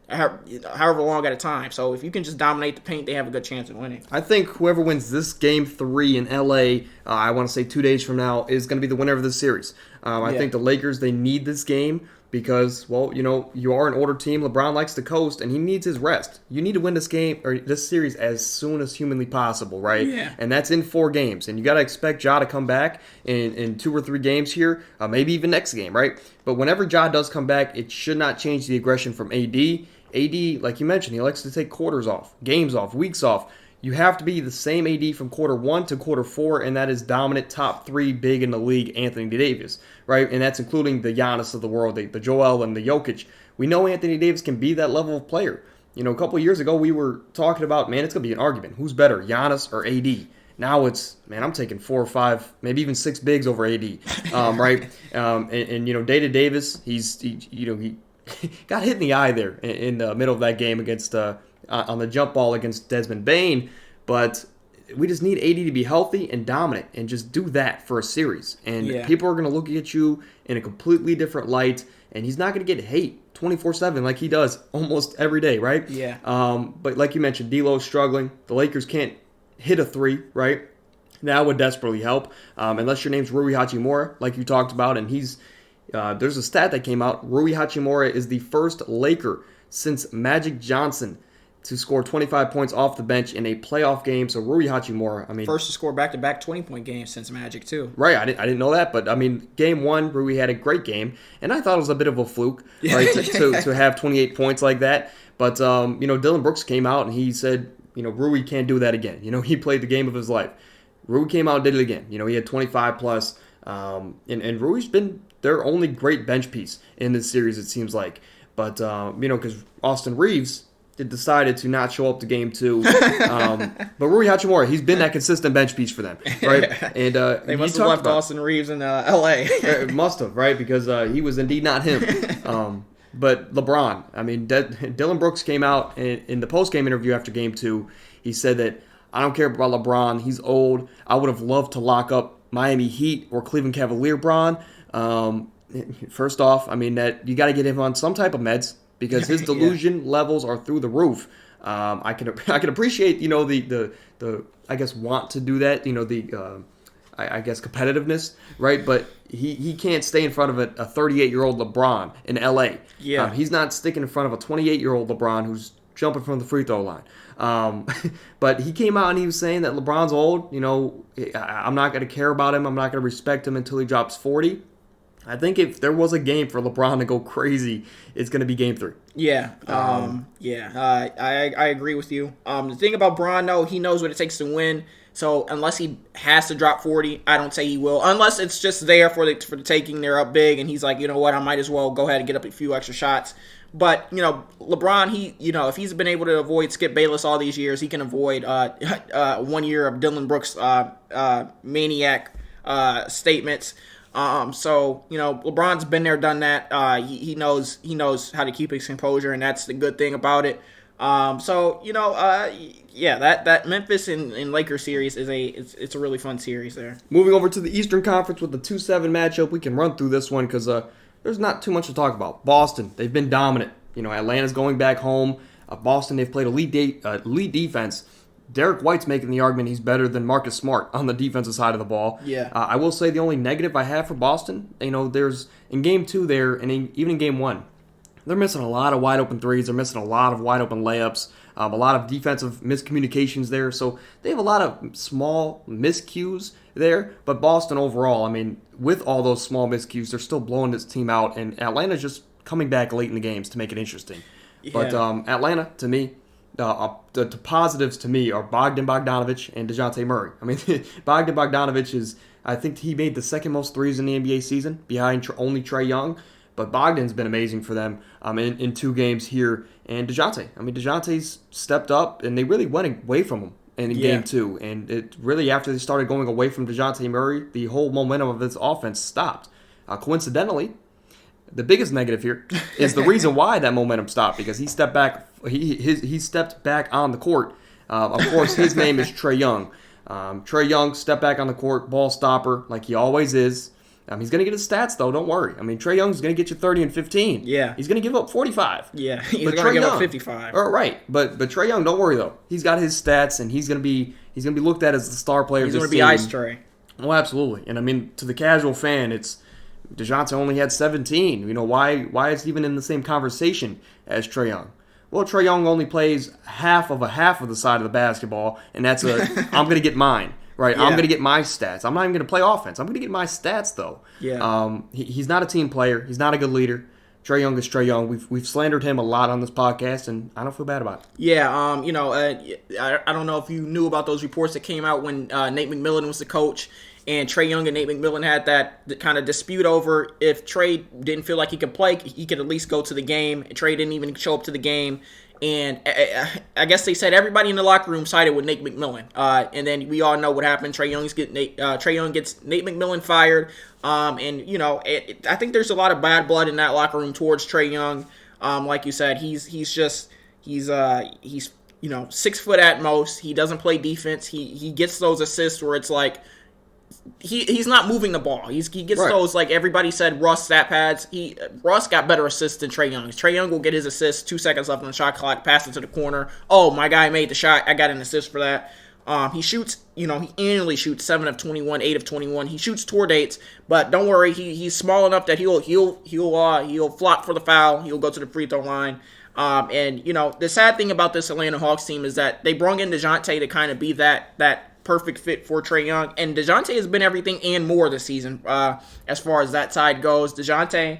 however long at a time. So if you can just dominate the paint, they have a good chance of winning. I think whoever wins this Game 3 in LA, I want to say 2 days from now, is going to be the winner of this series. I think the Lakers, they need this game because, well, you are an older team. LeBron likes to coast, and he needs his rest. You need to win this game or this series as soon as humanly possible, right? Yeah. And that's in 4 games. And you got to expect Ja to come back in 2 or 3 games here, maybe even next game, right? But whenever Ja does come back, it should not change the aggression from AD. AD, like you mentioned, he likes to take quarters off, games off, weeks off. You have to be the same AD from quarter 1 to quarter 4, and that is dominant top 3 big in the league, Anthony Davis, right? And that's including the Giannis of the world, the Joel and the Jokic. We know Anthony Davis can be that level of player. A couple of years ago, we were talking about, man, it's going to be an argument. Who's better, Giannis or AD? Now it's, man, I'm taking 4 or 5, maybe even 6 bigs over AD, right? Data Davis, he got hit in the eye there in the middle of that game against on the jump ball against Desmond Bane, but we just need AD to be healthy and dominant and just do that for a series. And people are going to look at you in a completely different light, and he's not going to get hate 24/7 like he does almost every day, right? Yeah. But like you mentioned, D'Lo's struggling. The Lakers can't hit a 3, right? That would desperately help, unless your name's Rui Hachimura, like you talked about, and he's there's a stat that came out. Rui Hachimura is the first Laker since Magic Johnson to score 25 points off the bench in a playoff game. So Rui Hachimura, first to score back-to-back 20-point games since Magic too. Right, I didn't know that, but game 1, Rui had a great game, and I thought it was a bit of a fluke, right, to have 28 points like that. But Dillon Brooks came out and he said, Rui can't do that again. He played the game of his life. Rui came out and did it again. He had 25 plus, and Rui's been their only great bench piece in this series, it seems like. But because Austin Reeves decided to not show up to game 2. But Rui Hachimura, he's been that consistent bench piece for them, right? And they must have left Austin Reeves in L.A. Must have, right? Because he was indeed not him. But LeBron, Dillon Brooks came out in the post-game interview after game 2. He said that, I don't care about LeBron. He's old. I would have loved to lock up Miami Heat or Cleveland Cavalier Bron. First off, that you got to get him on some type of meds, because his delusion levels are through the roof. I can appreciate the I guess want to do that, I guess competitiveness, right? But he can't stay in front of a 38-year-old LeBron in LA. Yeah, he's not sticking in front of a 28-year-old LeBron who's jumping from the free throw line. But he came out and he was saying that LeBron's old. I'm not going to care about him. I'm not going to respect him until he drops 40. I think if there was a game for LeBron to go crazy, it's going to be game 3. Yeah. I agree with you. The thing about Bron, though, he knows what it takes to win. So unless he has to drop 40, I don't say he will. Unless it's just there for the taking, they're up big, and he's like, you know what, I might as well go ahead and get up a few extra shots. But, LeBron, if he's been able to avoid Skip Bayless all these years, he can avoid 1 year of Dillon Brooks' maniac statements. LeBron's been there, done that. He knows how to keep his composure, and that's the good thing about it. That Memphis and Lakers series is a really fun series there. Moving over to the Eastern Conference with the 2-7 matchup, we can run through this one because there's not too much to talk about. Boston, they've been dominant. Atlanta's going back home. Boston, they've played elite defense. Derek White's making the argument he's better than Marcus Smart on the defensive side of the ball. Yeah. I will say the only negative I have for Boston, there's in game 2 there, and even in game 1, they're missing a lot of wide open threes. They're missing a lot of wide open layups. A lot of defensive miscommunications there. So they have a lot of small miscues there. But Boston overall, with all those small miscues, they're still blowing this team out. And Atlanta's just coming back late in the games to make it interesting. Yeah. But Atlanta, to me, the positives to me are Bogdan Bogdanovic and DeJounte Murray. Bogdan Bogdanovic I think he made the second most threes in the NBA season, behind only Trae Young. But Bogdan's been amazing for them in 2 games here. And DeJounte's stepped up, and they really went away from him in game 2. And it really, after they started going away from DeJounte Murray, the whole momentum of this offense stopped. Coincidentally, the biggest negative here is the reason why that momentum stopped, because he stepped back. He stepped back on the court. Of course, his name is Trae Young. Trae Young stepped back on the court, ball stopper, like he always is. He's going to get his stats, though. Don't worry. I mean, Trae Young's going to get you 30 and 15. Yeah. He's going to give up 45. Yeah, he's going to give up 55. Right. But Trae Young, don't worry, though. He's got his stats, and he's going to be looked at as the star player. He's going to be Ice Trae. Oh, absolutely. And, I mean, to the casual fan, it's DeJounte only had 17. You know, why is he even in the same conversation as Trae Young? Well, Trae Young only plays half of the side of the basketball, and that's I'm going to get mine. Right, yeah. I'm going to get my stats. I'm not even going to play offense. I'm going to get my stats, though. Yeah. He's not a team player. He's not a good leader. Trae Young is Trae Young. We've slandered him a lot on this podcast, and I don't feel bad about it. Yeah. I don't know if you knew about those reports that came out when Nate McMillan was the coach, and Trae Young and Nate McMillan had that kind of dispute over if Trae didn't feel like he could play, he could at least go to the game. Trae didn't even show up to the game. And I guess they said everybody in the locker room sided with Nate McMillan. And then we all know what happened. Trae Young gets Nate McMillan fired. I think there's a lot of bad blood in that locker room towards Trae Young. Like you said, he's 6 foot at most. He doesn't play defense. He gets those assists where it's like, he's not moving the ball. He gets right. Those, like everybody said, Russ stat pads. Russ got better assists than Trae Young. Trae Young will get his assist, 2 seconds left on the shot clock, pass it to the corner. Oh, my guy made the shot. I got an assist for that. He shoots, he annually shoots 7 of 21, 8 of 21. He shoots tour dates, but don't worry, he's small enough that he'll flop for the foul. He'll go to the free throw line. The sad thing about this Atlanta Hawks team is that they brought in DeJounte to kind of be that perfect fit for Trae Young, and DeJounte has been everything and more this season as far as that side goes. DeJounte,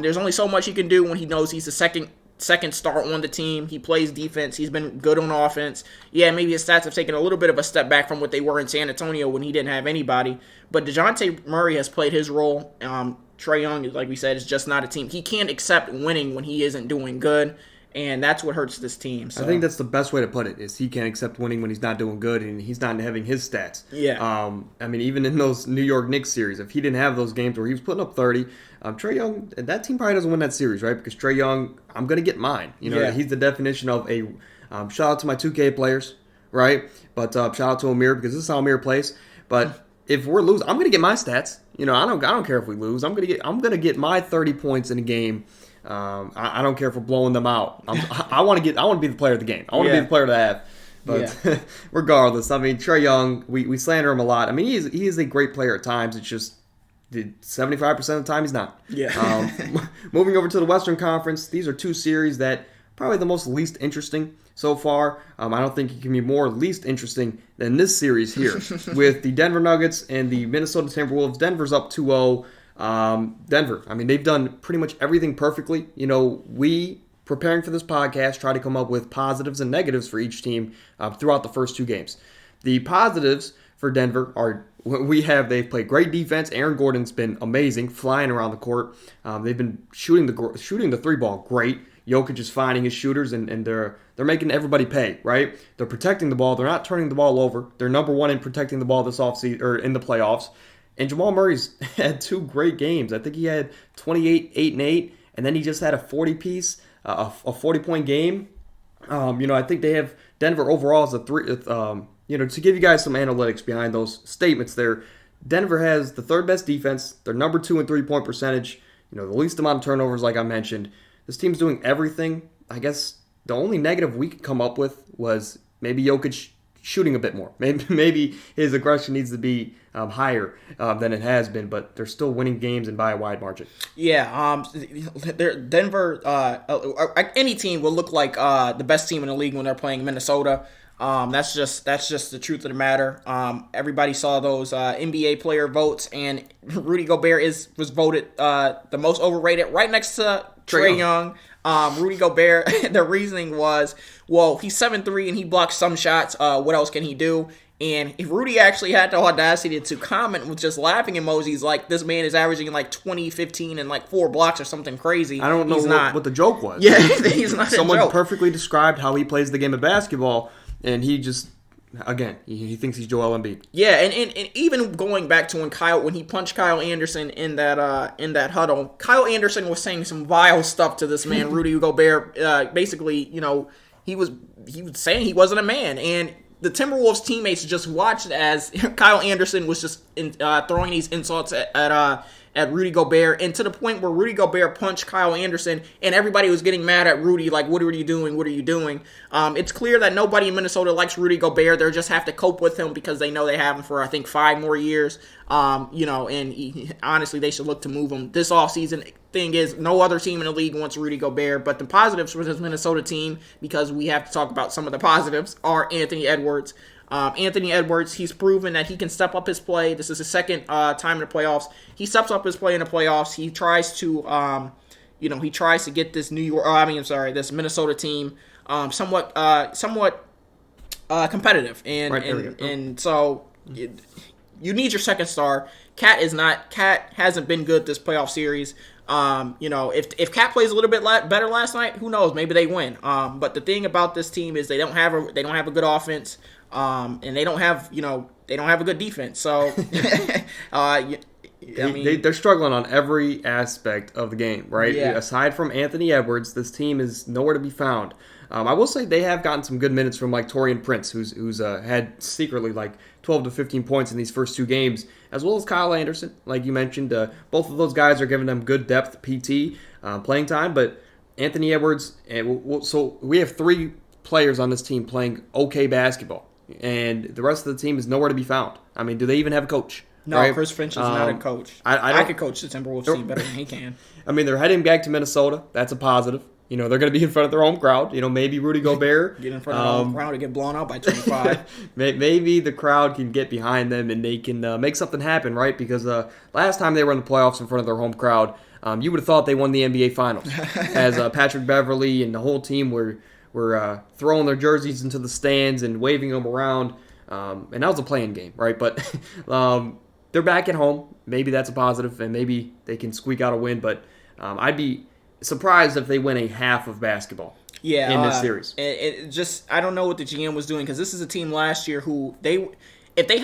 there's only so much he can do when he knows he's the second star on the team. He plays defense. He's been good on offense. Yeah, maybe his stats have taken a little bit of a step back from what they were in San Antonio when he didn't have anybody, but DeJounte Murray has played his role. Trae Young, like we said, is just not a team. He can't accept winning when he isn't doing good. And that's what hurts this team. So. I think that's the best way to put it, is he can't accept winning when he's not doing good and he's not having his stats. Yeah. Even in those New York Knicks series, if he didn't have those games where he was putting up 30, Trae Young, that team probably doesn't win that series, right? Because Trae Young, I'm going to get mine. He's the definition of a shout out to my 2K players, right? But shout out to Amir, because this is how Amir plays. But if we're losing, I'm going to get my stats. I don't care if we lose. I'm going to get my 30 points in a game. I don't care if we're blowing them out. I want to be the player of the game. I want to be the player to have. But regardless, Trae Young, we slander him a lot. He is a great player at times. It's just 75% of the time he's not. Yeah. Moving over to the Western Conference, these are 2 series that probably the most least interesting so far. I don't think it can be more least interesting than this series here with the Denver Nuggets and the Minnesota Timberwolves. Denver's up 2-0. Denver, they've done pretty much everything perfectly. We, preparing for this podcast, try to come up with positives and negatives for each team throughout the first 2 games. The positives for Denver are they've played great defense. Aaron Gordon's been amazing, flying around the court. They've been shooting the 3-ball great. Jokic is finding his shooters, and they're making everybody pay, right? They're protecting the ball. They're not turning the ball over. They're number 1 in protecting the ball this offseason or in the playoffs. And Jamal Murray's had 2 great games. I think he had 28, 8, and 8, and then he just had a 40-piece, a 40-point game. I think they have Denver overall as a 3. To give you guys some analytics behind those statements there, Denver has the 3rd best defense. They're number 2 in 3-point percentage. The least amount of turnovers, like I mentioned. This team's doing everything. I guess the only negative we could come up with was maybe Jokic shooting a bit more. Maybe his aggression needs to be higher than it has been, but they're still winning games and by a wide margin. Yeah, Denver, any team will look like the best team in the league when they're playing Minnesota. That's just the truth of the matter. Everybody saw those NBA player votes, and Rudy Gobert was voted the most overrated, right next to Trae Young. Rudy Gobert, the reasoning was, well, he's 7'3" and he blocks some shots. What else can he do? And Rudy actually had the audacity to comment with just laughing emojis like this man is averaging like 20, 15, and like 4 blocks or something crazy. I don't know what the joke was. Yeah, he's not Someone a joke. perfectly described how he plays the game of basketball, and he just again, he thinks he's Joel Embiid. Yeah, and even going back to when he punched Kyle Anderson in that huddle, Kyle Anderson was saying some vile stuff to this man, Rudy Gobert. Basically, he was saying he wasn't a man, and the Timberwolves teammates just watched as Kyle Anderson was just throwing these insults at Rudy Gobert, and to the point where Rudy Gobert punched Kyle Anderson, and everybody was getting mad at Rudy, like, what are you doing? What are you doing? It's clear that nobody in Minnesota likes Rudy Gobert. They just have to cope with him because they know they have him for, I think, 5 more years. Honestly, they should look to move him this offseason. Thing is, no other team in the league wants Rudy Gobert, but the positives for this Minnesota team, because we have to talk about some of the positives, are Anthony Edwards. Anthony Edwards, he's proven that he can step up his play. This is his second time in the playoffs. He steps up his play in the playoffs. He tries to, get this this Minnesota team somewhat competitive, and so you need your second star. Cat hasn't been good this playoff series. If Cat plays a little bit better last night, who knows? Maybe they win. But the thing about this team is they don't have a good offense, and they don't have a good defense. So, they're struggling on every aspect of the game, right? Yeah. Aside from Anthony Edwards, this team is nowhere to be found. I will say they have gotten some good minutes from like Taurean Prince, who's had secretly like 12 to 15 points in these first 2 games, as well as Kyle Anderson, like you mentioned. Both of those guys are giving them good depth PT playing time, but Anthony Edwards, so we have 3 players on this team playing okay basketball, and the rest of the team is nowhere to be found. I mean, do they even have a coach? No, right? Chris Finch is not a coach. I could coach the Timberwolves team better than he can. I mean, they're heading back to Minnesota. That's a positive. They're going to be in front of their home crowd. Maybe Rudy Gobert. Get in front of the home crowd and get blown out by 25. Maybe the crowd can get behind them and they can make something happen, right? Because last time they were in the playoffs in front of their home crowd, you would have thought they won the NBA Finals. As Patrick Beverley and the whole team were throwing their jerseys into the stands and waving them around. And that was a playing game, right? But they're back at home. Maybe that's a positive, and maybe they can squeak out a win. But I'd be surprised if they win a half of basketball in this series. I don't know what the GM was doing, because this is a team last year who if they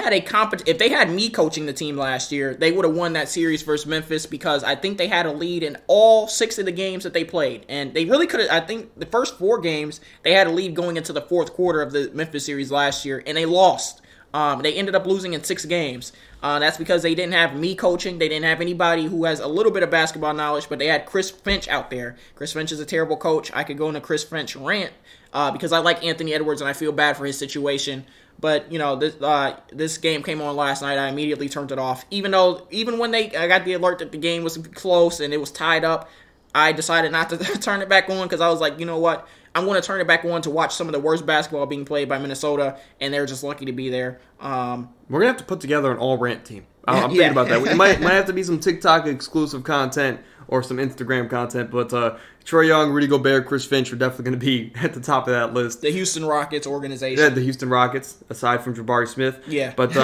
had me coaching the team last year, they would have won that series versus Memphis, because I think they had a lead in all 6 of the games that they played, and they really could have. I think the first 4 games they had a lead going into the 4th quarter of the Memphis series last year, and they lost. They ended up losing in 6 games. That's because they didn't have me coaching. They didn't have anybody who has a little bit of basketball knowledge, but they had Chris Finch out there. Chris Finch is a terrible coach. I could go into Chris Finch rant because I like Anthony Edwards and I feel bad for his situation. But, this game came on last night. I immediately turned it off. Even when I got the alert that the game was close and it was tied up, I decided not to turn it back on, because I was like, you know what? I'm going to turn it back on to watch some of the worst basketball being played by Minnesota, and they're just lucky to be there. We're going to have to put together an all-rant team. I'm thinking about that. It might have to be some TikTok exclusive content or some Instagram content, but Trae Young, Rudy Gobert, Chris Finch are definitely going to be at the top of that list. The Houston Rockets organization. Yeah, the Houston Rockets, aside from Jabari Smith. Yeah. But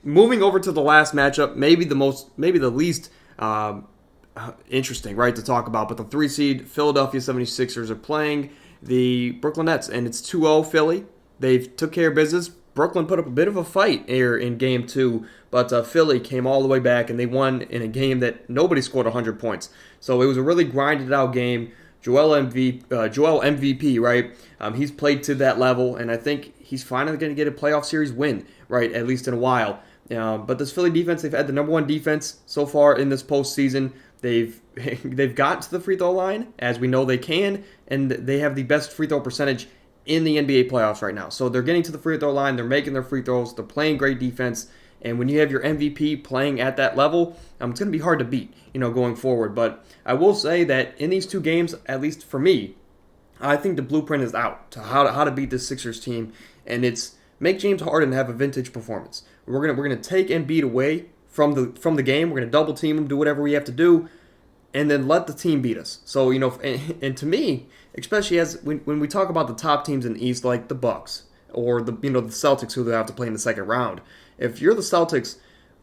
moving over to the last matchup, maybe the least interesting, right, to talk about, but the 3 seed Philadelphia 76ers are playing the Brooklyn Nets, and it's 2-0 Philly. They've took care of business. Brooklyn put up a bit of a fight here in Game 2, but Philly came all the way back, and they won in a game that nobody scored 100 points. So it was a really grinded-out game. Joel MVP, right? He's played to that level, and I think he's finally going to get a playoff series win, right, at least in a while. But this Philly defense, they've had the number 1 defense so far in this postseason. They've gotten to the free throw line, as we know they can, and they have the best free throw percentage in the NBA playoffs right now. So they're getting to the free throw line, they're making their free throws, they're playing great defense, and when you have your MVP playing at that level, it's going to be hard to beat, going forward. But I will say that in these 2 games, at least for me, I think the blueprint is out to how to beat this Sixers team, and it's make James Harden have a vintage performance. We're gonna take Embiid away from the game. We're going to double team them, do whatever we have to do, and then let the team beat us. So, and to me, especially as when we talk about the top teams in the East, like the Bucks or the Celtics, who they have to play in the second round, if you're the Celtics,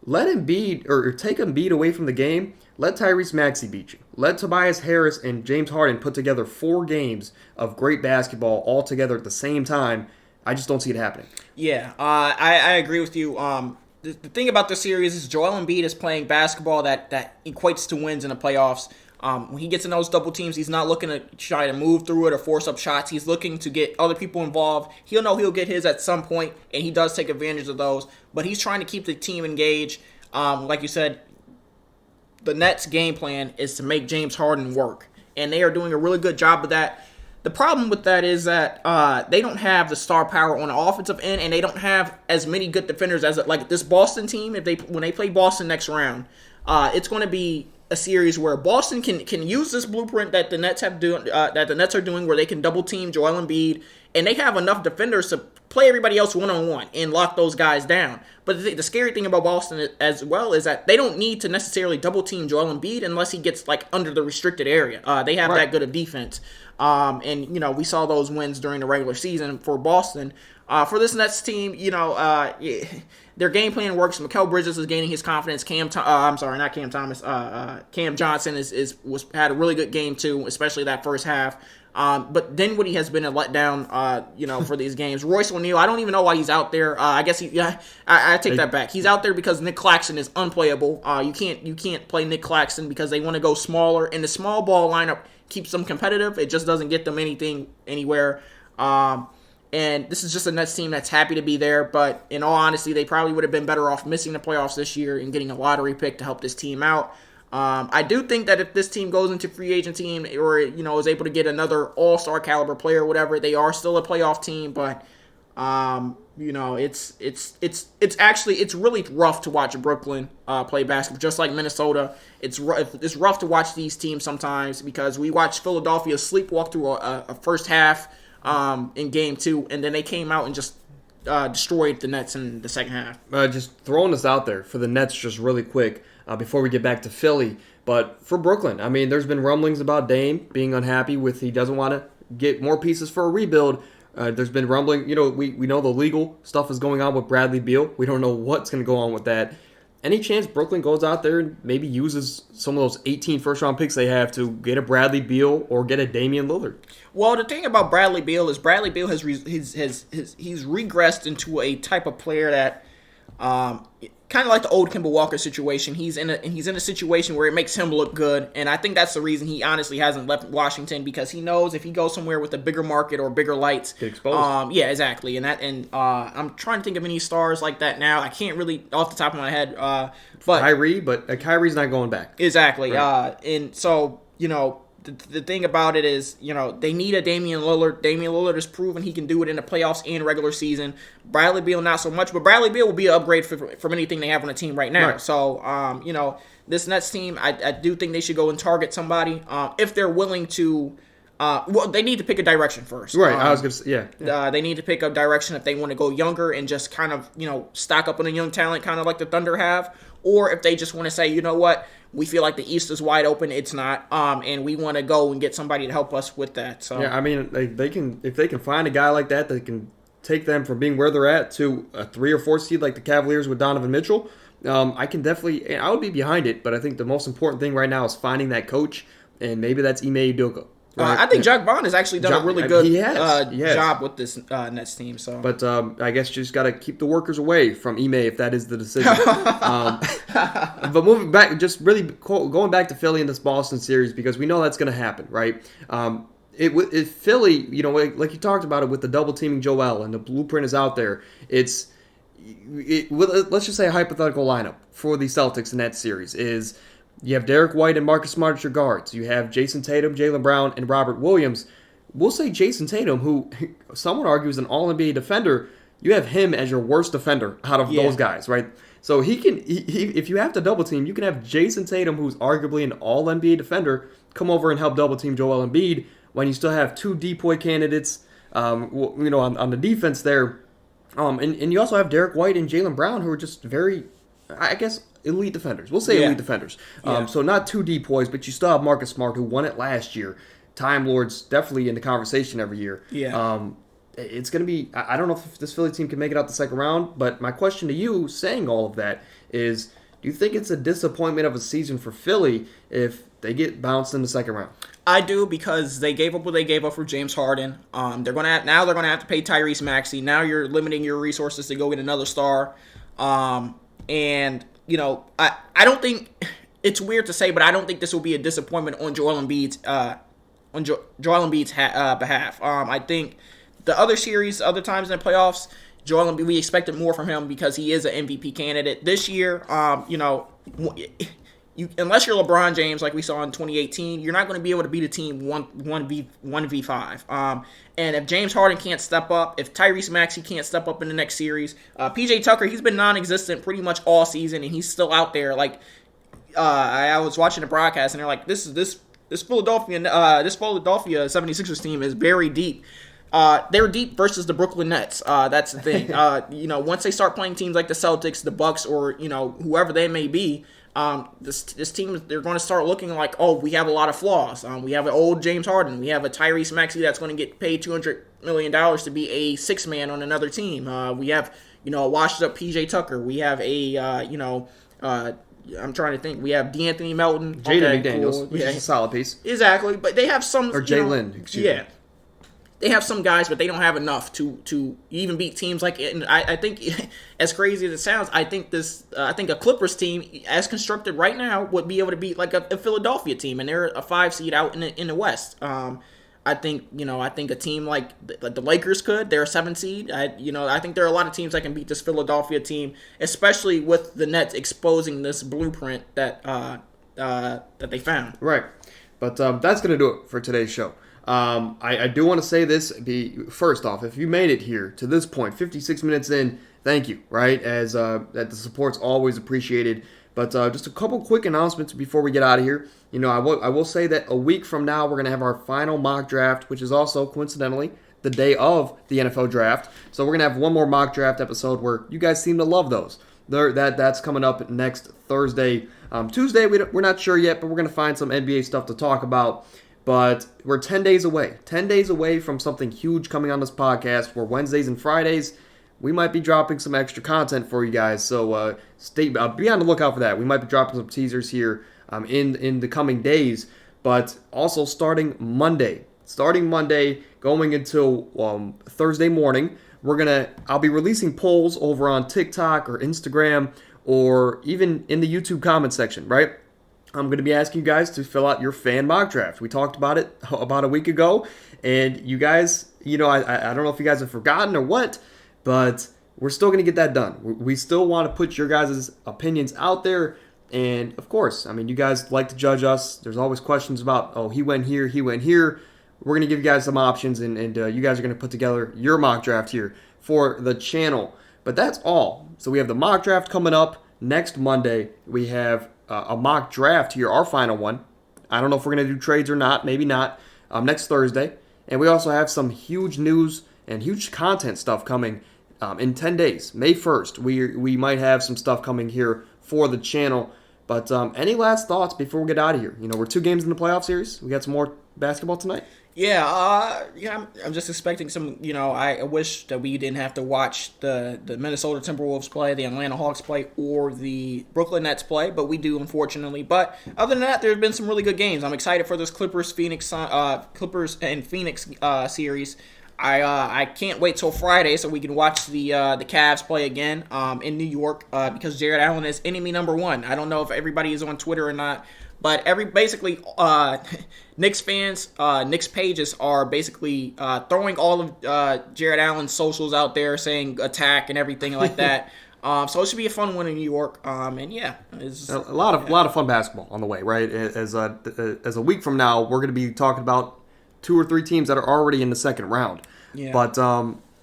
let Embiid or take Embiid away from the game. Let Tyrese Maxey beat you. Let Tobias Harris and James Harden put together 4 games of great basketball all together at the same time. I just don't see it happening. Yeah, I agree with you. The thing about the series is Joel Embiid is playing basketball that equates to wins in the playoffs. When he gets in those double teams, he's not looking to try to move through it or force up shots. He's looking to get other people involved. He'll know he'll get his at some point, and he does take advantage of those. But he's trying to keep the team engaged. Like you said, the Nets' game plan is to make James Harden work, and they are doing a really good job of that. The problem with that is that they don't have the star power on the offensive end, and they don't have as many good defenders as like this Boston team. When they play Boston next round, it's going to be a series where Boston can use this blueprint that the Nets are doing, where they can double team Joel Embiid, and they have enough defenders to play everybody else one-on-one and lock those guys down. But the scary thing about Boston as well is that they don't need to necessarily double team Joel Embiid unless he gets like under the restricted area. They have that good of defense. And, we saw those wins during the regular season for Boston. For this Nets team, their game plan works. Mikal Bridges is gaining his confidence. Cam Johnson had a really good game too, especially that first half. But Dinwiddie has been a letdown, for these games. Royce O'Neal, I don't even know why he's out there. I guess I take that back. He's out there because Nick Claxton is unplayable. You can't play Nick Claxton because they want to go smaller, and the small ball lineup keeps them competitive. It just doesn't get them anywhere. And this is just a Nets team that's happy to be there, but in all honesty, they probably would have been better off missing the playoffs this year and getting a lottery pick to help this team out. I do think that if this team goes into free agency or is able to get another all-star caliber player or whatever, they are still a playoff team. But it's really rough to watch Brooklyn play basketball, just like Minnesota. It's rough to watch these teams sometimes because we watched Philadelphia sleepwalk through a first half in Game 2, and then they came out and just destroyed the Nets in the second half. Just throwing this out there for the Nets just really quick before we get back to Philly. But for Brooklyn, I mean, there's been rumblings about Dame being unhappy with he doesn't want to get more pieces for a rebuild. There's been rumbling. We know the legal stuff is going on with Bradley Beal. We don't know what's going to go on with that. Any chance Brooklyn goes out there and maybe uses some of those 18 first-round picks they have to get a Bradley Beal or get a Damian Lillard? Well, the thing about Bradley Beal is Bradley Beal he's regressed into a type of player that kind of like the old Kemba Walker situation. He's in a situation where it makes him look good, and I think that's the reason he honestly hasn't left Washington, because he knows if he goes somewhere with a bigger market or bigger lights, get exposed. Yeah, exactly. And I'm trying to think of any stars like that now. I can't really off the top of my head. But Kyrie, Kyrie's not going back. Exactly. Right. And so the thing about it is, they need a Damian Lillard. Damian Lillard has proven he can do it in the playoffs and regular season. Bradley Beal, not so much, but Bradley Beal will be an upgrade from anything they have on the team right now. Right. So, this Nets team, I do think they should go and target somebody if they're willing to. They need to pick a direction first. Right, I was going to say, yeah. They need to pick a direction if they want to go younger and just kind of, stock up on a young talent, kind of like the Thunder have. Or if they just want to say, you know what, we feel like the East is wide open, it's not, and we want to go and get somebody to help us with that. So yeah, I mean, they can, if they can find a guy like that can take them from being where they're at to a 3 or 4 seed like the Cavaliers with Donovan Mitchell. I would be behind it, but I think the most important thing right now is finding that coach, and maybe that's Ime Udoka. Right. I think Jacque Vaughn has actually done a really good job with this Nets team. So, but I guess you just got to keep the workers away from Ime if that is the decision. But moving back, just really going back to Philly in this Boston series, because we know that's going to happen, right? If Philly, like you talked about it with the double teaming Joel, and the blueprint is out there. Let's just say a hypothetical lineup for the Celtics in that series is. You have Derek White and Marcus Smart as your guards. You have Jason Tatum, Jaylen Brown, and Robert Williams. We'll say Jason Tatum, who some would argue is an All-NBA defender, you have him as your worst defender out of those guys, right? So if you have to double team, you can have Jason Tatum, who's arguably an All-NBA defender, come over and help double team Joel Embiid when you still have 2 DPOY candidates, on the defense there. And you also have Derek White and Jaylen Brown, who are just very, I guess, elite defenders. We'll say elite defenders. So not 2 DPOYs, but you still have Marcus Smart, who won it last year. Time Lord's definitely in the conversation every year. Yeah. It's going to be, I don't know if this Philly team can make it out the second round, but my question to you, saying all of that, is do you think it's a disappointment of a season for Philly if they get bounced in the second round? I do, because they gave up what they gave up for James Harden. They're gonna have to pay Tyrese Maxey. Now you're limiting your resources to go get another star. And I don't think it's weird to say, but I don't think this will be a disappointment on Joel Embiid's behalf. I think the other times in the playoffs, Joel Embiid, we expected more from him because he is an MVP candidate. This year, unless you're LeBron James, like we saw in 2018, you're not going to be able to beat a team 1v5. And if James Harden can't step up, if Tyrese Maxey can't step up in the next series, PJ Tucker, he's been non-existent pretty much all season, and he's still out there. Like, I was watching the broadcast, and they're like, this Philadelphia 76ers team is very deep. They're deep versus the Brooklyn Nets. That's the thing. Once they start playing teams like the Celtics, the Bucks, or whoever they may be, this team, they're going to start looking like, oh, we have a lot of flaws. We have an old James Harden. We have a Tyrese Maxey that's going to get paid $200 million to be a six man on another team. We have a washed up PJ Tucker. We have I'm trying to think. We have D'Anthony Melton, Jaden McDaniels, which is a solid piece. Exactly, but they have some, or Jalen, excuse me. They have some guys, but they don't have enough to even beat teams like it. And I think, as crazy as it sounds, I think a Clippers team, as constructed right now, would be able to beat like a Philadelphia team, and they're a 5 seed out in the West. I think a team like the Lakers could. They're a 7 seed. I think there are a lot of teams that can beat this Philadelphia team, especially with the Nets exposing this blueprint that they found. Right, but that's gonna do it for today's show. I do want to say this. First off, if you made it here to this point, 56 minutes in, thank you. Right, as that the support's always appreciated. But just a couple quick announcements before we get out of here. I will say that a week from now we're gonna have our final mock draft, which is also coincidentally the day of the NFL draft. So we're gonna have one more mock draft episode where you guys seem to love those. That's coming up next Thursday. Tuesday we're not sure yet, but we're gonna find some NBA stuff to talk about. But we're 10 days away. 10 days away from something huge coming on this podcast, where Wednesdays and Fridays we might be dropping some extra content for you guys. So be on the lookout for that. We might be dropping some teasers here in the coming days. But also starting Monday, going until Thursday morning, I'll be releasing polls over on TikTok or Instagram, or even in the YouTube comment section, right? I'm going to be asking you guys to fill out your fan mock draft. We talked about it about a week ago, and you guys, I don't know if you guys have forgotten or what, but we're still going to get that done. We still want to put your guys' opinions out there, and of course, you guys like to judge us. There's always questions about, oh, he went here. We're going to give you guys some options, and you guys are going to put together your mock draft here for the channel. But that's all. So we have the mock draft coming up next Monday. We have a mock draft here, our final one. I don't know if we're going to do trades or not, maybe not, next Thursday. And we also have some huge news and huge content stuff coming in 10 days. May 1st, we might have some stuff coming here for the channel. But any last thoughts before we get out of here? We're 2 games in the playoff series. We got some more basketball tonight. Yeah, I'm just expecting some, I wish that we didn't have to watch the Minnesota Timberwolves play, the Atlanta Hawks play, or the Brooklyn Nets play, but we do, unfortunately. But other than that, there's been some really good games. I'm excited for this Clippers and Phoenix series. I can't wait till Friday so we can watch the Cavs play again in New York because Jared Allen is enemy number 1. I don't know if everybody is on Twitter or not, but basically Knicks fans, Knicks pages are basically throwing all of Jared Allen's socials out there saying attack and everything like that. So it should be a fun one in New York. And yeah, it's a lot of fun basketball on the way, right? As a week from now, we're going to be talking about 2 or 3 teams that are already in the second round. Yeah. But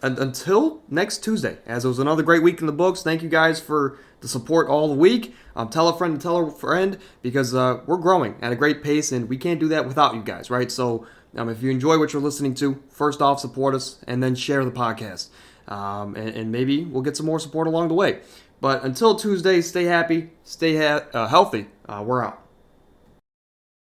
until next Tuesday, as it was another great week in the books. Thank you guys for the support all the week. Tell a friend to tell a friend, because we're growing at a great pace, and we can't do that without you guys, right? So if you enjoy what you're listening to, first off, support us, and then share the podcast. And maybe we'll get some more support along the way. But until Tuesday, stay happy, stay healthy. We're out.